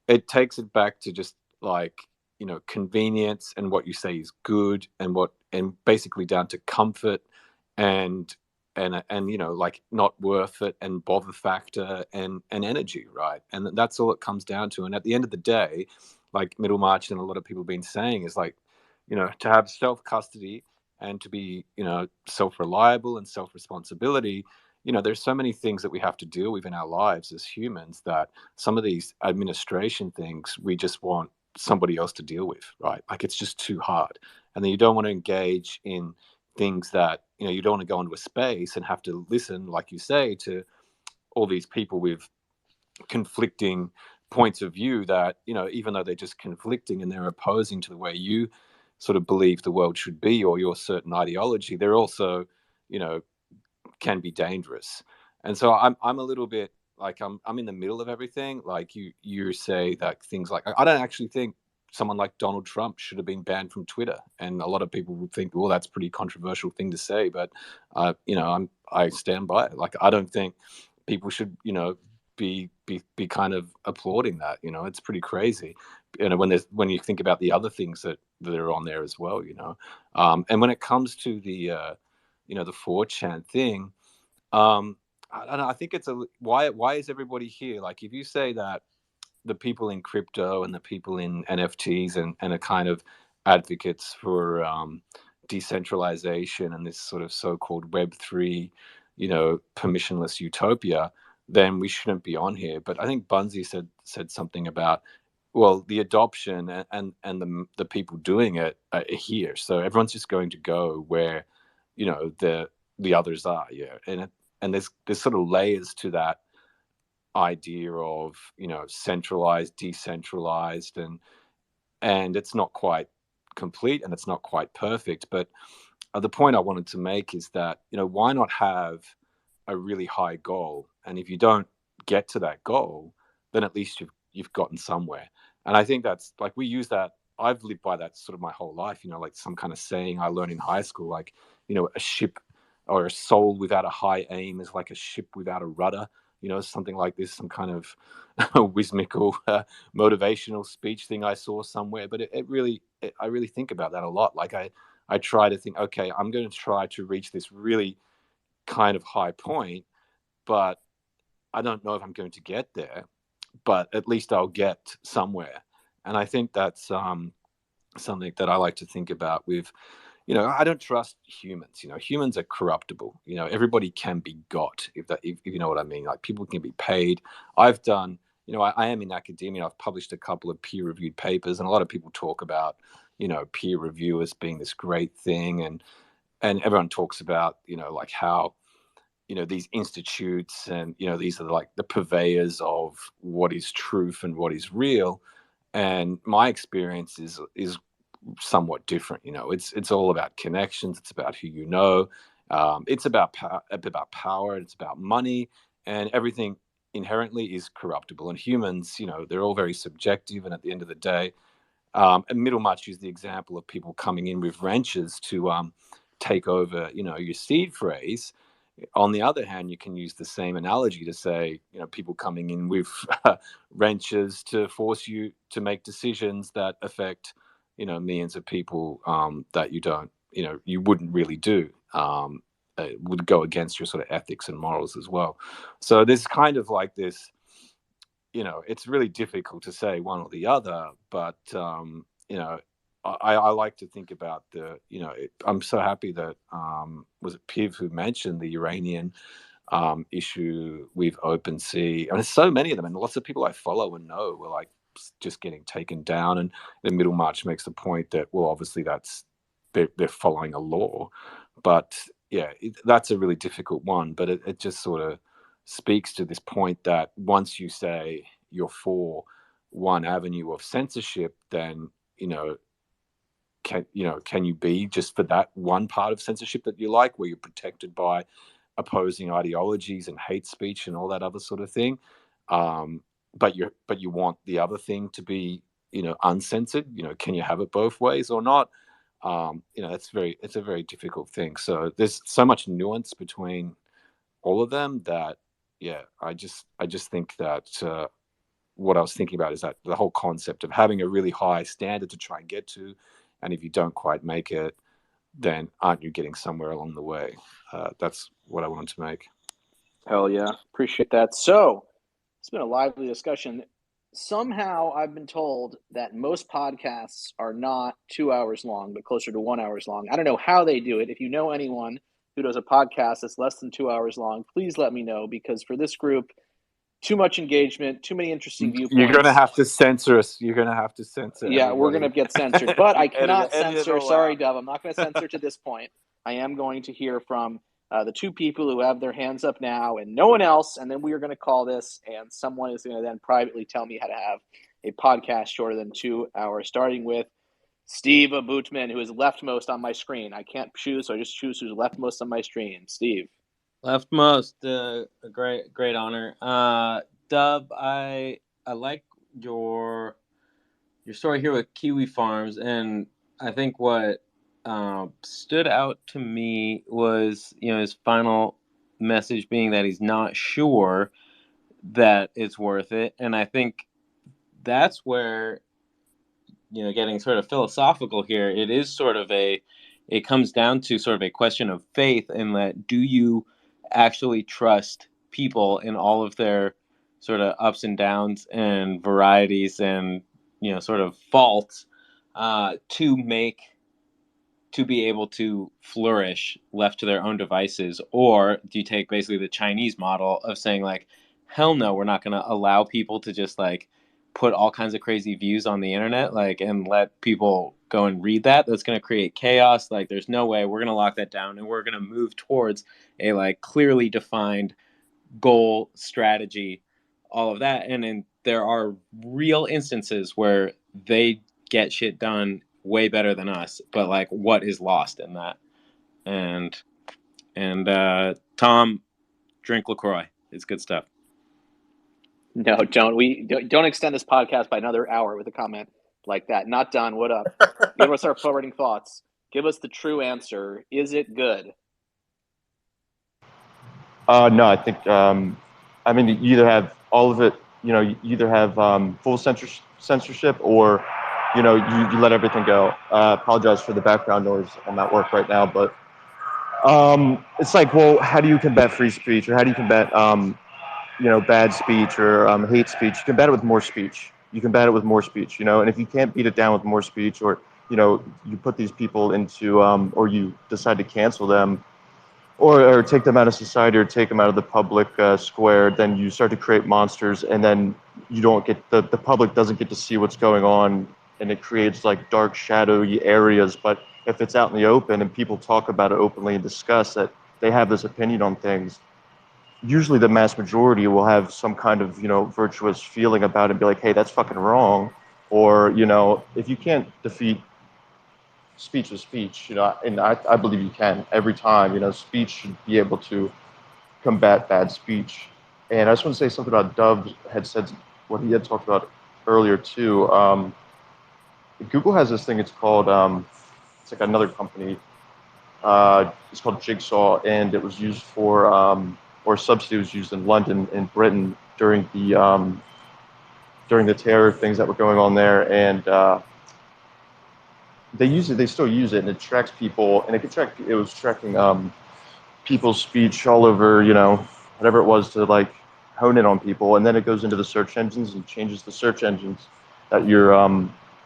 it takes it back to just like, convenience and what you say is good, and basically down to comfort and like not worth it, and bother factor and energy, right? And that's all it comes down to. And at the end of the day, like Middlemarch and a lot of people have been saying, is like, to have self custody and to be, self reliable and self responsibility. There's so many things that we have to deal with in our lives as humans, that some of these administration things we just want somebody else to deal with, right? Like, it's just too hard. And then you don't want to engage in things that, you don't want to go into a space and have to listen, like you say, to all these people with conflicting points of view that, even though they're just conflicting and they're opposing to the way you sort of believe the world should be, or your certain ideology, they're also, can be dangerous. And so I'm a little bit like, I'm in the middle of everything. Like you say that things like, I don't actually think someone like Donald Trump should have been banned from Twitter. And a lot of people would think, well, that's a pretty controversial thing to say, but I stand by it. Like, I don't think people should, be kind of applauding that. It's pretty crazy. When you think about the other things that are on there as well. And when it comes to the the 4chan thing, I don't know. I think it's why is everybody here? Like, if you say that the people in crypto and the people in NFTs and are kind of advocates for decentralization and this sort of so-called Web3, permissionless utopia, then we shouldn't be on here. But I think Bunzi said something about, well, the adoption and the people doing it are here, so everyone's just going to go where the others are. And there's sort of layers to that idea of centralized, decentralized, and it's not quite complete and it's not quite perfect. But the point I wanted to make is that why not have a really high goal, and if you don't get to that goal, then at least you've gotten somewhere. And I think that's like, we use that, I've lived by that sort of my whole life, like some kind of saying I learned in high school, like a ship or a soul without a high aim is like a ship without a rudder, something like this, some kind of whimsical motivational speech thing I saw somewhere. But I really think about that a lot. Like, I try to think, okay, I'm going to try to reach this really kind of high point, but I don't know if I'm going to get there, but at least I'll get somewhere. And I think that's something that I like to think about with, I don't trust humans. Humans are corruptible. Everybody can be got, if you know what I mean. Like, people can be paid. I've done, I am in academia. I've published a couple of peer-reviewed papers, and a lot of people talk about, peer review as being this great thing, and everyone talks about, like how, these institutes and these are like the purveyors of what is truth and what is real. And my experience is somewhat different. It's all about connections. It's about who it's about power. It's about money, and everything inherently is corruptible. And humans, they're all very subjective. And at the end of the day, and Middlemarch used the example of people coming in with wrenches to take over, your seed phrase. On the other hand, you can use the same analogy to say, people coming in with wrenches to force you to make decisions that affect, millions of people, that you wouldn't really do. It would go against your sort of ethics and morals as well. So there's kind of like this, it's really difficult to say one or the other, but I like to think about I'm so happy that was it Piv who mentioned the Iranian issue with OpenSea. And there's so many of them, and lots of people I follow and know were like just getting taken down. And then Middlemarch makes the point that, well, obviously they're following a law, but yeah, that's a really difficult one. But it just sort of speaks to this point that once you say you're for one avenue of censorship, then can you be just for that one part of censorship that you like, where you're protected by opposing ideologies and hate speech and all that other sort of thing, but you want the other thing to be uncensored? Can you have it both ways or not? It's a very difficult thing. So there's so much nuance between all of them that I just think that what I was thinking about is that the whole concept of having a really high standard to try and get to, and if you don't quite make it, then aren't you getting somewhere along the way? That's what I wanted to make. Hell yeah, appreciate that. So it's been a lively discussion. Somehow I've been told that most podcasts are not 2 hours long, but closer to 1 hour long. I don't know how they do it. If you know anyone who does a podcast that's less than 2 hours long, please let me know, because for this group, too much engagement, too many interesting viewpoints. You're going to have to censor us. You're going to have to censor Yeah, everybody. we're going to get censored. But I cannot Edit it censor. all Sorry, out. Dove. I'm not going to censor to this point. I am going to hear from the two people who have their hands up now and no one else. And then we are going to call this, and someone is going to then privately tell me how to have a podcast shorter than 2 hours, starting with Steve Aboutman, who is leftmost on my screen. I can't choose, so I just choose who's leftmost on my screen. Steve. Leftmost, a great honor. Dub, I like your story here with Kiwi Farms, and I think what stood out to me was his final message being that he's not sure that it's worth it, and I think that's where getting sort of philosophical here. It is sort of it comes down to sort of a question of faith, in that do you actually trust people in all of their sort of ups and downs and varieties and sort of faults to be able to flourish left to their own devices? Or do you take basically the Chinese model of saying, like, hell no, we're not going to allow people to just like put all kinds of crazy views on the internet, like, and let people go and read that? That's going to create chaos. Like, there's no way. We're going to lock that down, and we're going to move towards a like clearly defined goal, strategy, all of that. And then there are real instances where they get shit done way better than us, but like, what is lost in that? And Tom, drink LaCroix. It's good stuff. No, don't extend this podcast by another hour with a comment like that. Not done. What up? Give us our forwarding thoughts. Give us the true answer. Is it good? No, I think you either have all of it. You either have full censorship, or you let everything go. Apologize for the background noise. I'm at work right now, but it's like, well, how do you combat free speech, or how do you combat bad speech or hate speech? You combat it with more speech. And if you can't beat it down with more speech, or you put these people into or you decide to cancel them, or take them out of society, or take them out of the public square, then you start to create monsters, and then you don't get the public doesn't get to see what's going on, and it creates like dark, shadowy areas. But if it's out in the open and people talk about it openly and discuss that they have this opinion on things, usually the mass majority will have some kind of virtuous feeling about it and be like, hey, that's fucking wrong. Or if you can't defeat speech with speech, and I believe you can every time. Speech should be able to combat bad speech. And I just want to say something about Dove had said, what he had talked about earlier too. Google has this thing. It's called it's like another company. It's called Jigsaw, and it was used for or subsidy was used in London and Britain during the terror things that were going on there, and they still use it, and it tracks people, and it was tracking people's speech all over, whatever it was, to like hone in on people, and then it goes into the search engines and changes the search engines that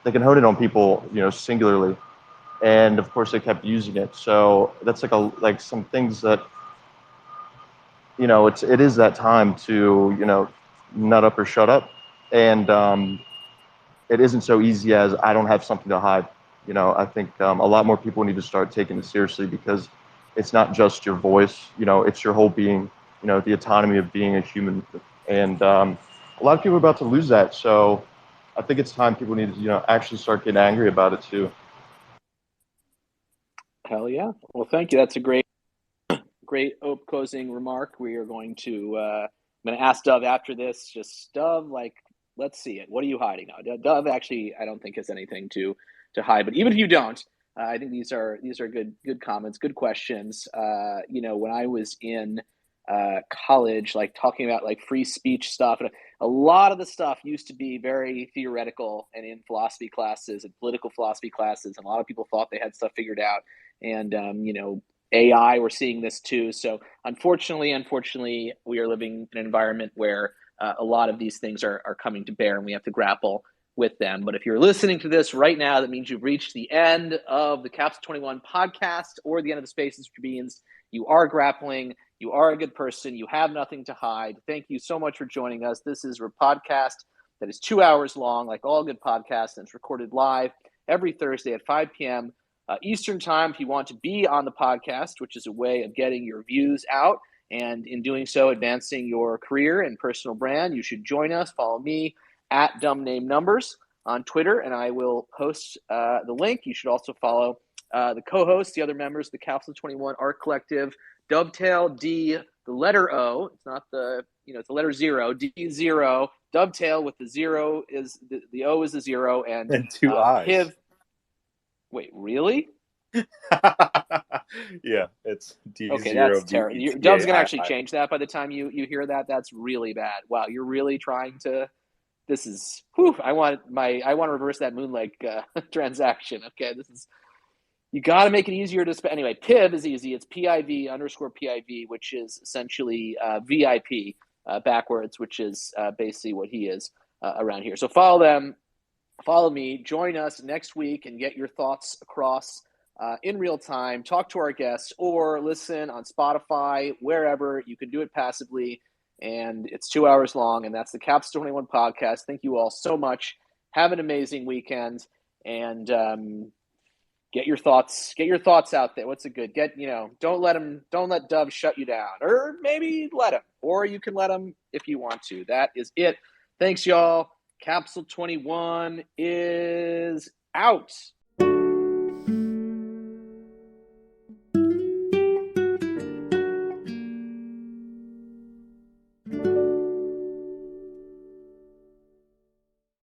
they can hone in on people, singularly, and of course they kept using it. So that's like some things that, it is that time to, nut up or shut up, and it isn't so easy as I don't have something to hide. I think a lot more people need to start taking it seriously, because it's not just your voice, it's your whole being, the autonomy of being a human. And a lot of people are about to lose that. So I think it's time people need to, actually start getting angry about it too. Hell yeah. Well, thank you. That's a great closing remark. We are going to, I'm going to ask Dove after this, just Dove, like, let's see it. What are you hiding now? Dove actually, I don't think has anything to hide, but even if you don't, I think these are good comments, good questions. When I was in college, like talking about like free speech stuff, and a lot of the stuff used to be very theoretical and in philosophy classes and political philosophy classes, and a lot of people thought they had stuff figured out. And AI, we're seeing this too. So unfortunately, we are living in an environment where a lot of these things are coming to bear, and we have to grapple with them. But if you're listening to this right now, that means you've reached the end of the Capsule 21 podcast or the end of the Spaces for Beans. You are grappling. You are a good person. You have nothing to hide. Thank you so much for joining us. This is a podcast that is 2 hours long, like all good podcasts, and it's recorded live every Thursday at 5 p.m. Eastern time. If you want to be on the podcast, which is a way of getting your views out, and in doing so, advancing your career and personal brand, you should join us. Follow me at Dumb Name Numbers on Twitter, and I will post the link. You should also follow the co-hosts, the other members of the Capsule 21 Art Collective, Dovetail D, the letter O. It's not it's the letter 0, D0. Dovetail with the 0 is the O is the 0, and 2 eyes. Piv. Wait, really? Yeah, it's D0. Okay, that's terrible. Dove's gonna actually change that by the time you hear that. That's really bad. Wow, you're really trying to. This is. Whew, I want to reverse that Moonlake transaction. Okay, this is. You got to make it easier to spell. Anyway, Piv is easy. It's PIV_PIV, which is essentially VIP backwards, which is basically what he is around here. So follow them. Follow me, join us next week, and get your thoughts across in real time. Talk to our guests or listen on Spotify, wherever. You can do it passively, and it's 2 hours long, and that's the Capsule 21 podcast. Thank you all so much. Have an amazing weekend, and get your thoughts out there. What's a good don't let Dove shut you down, or maybe let him, or you can let him if you want to. That is it. Thanks, y'all. Capsule 21 is out.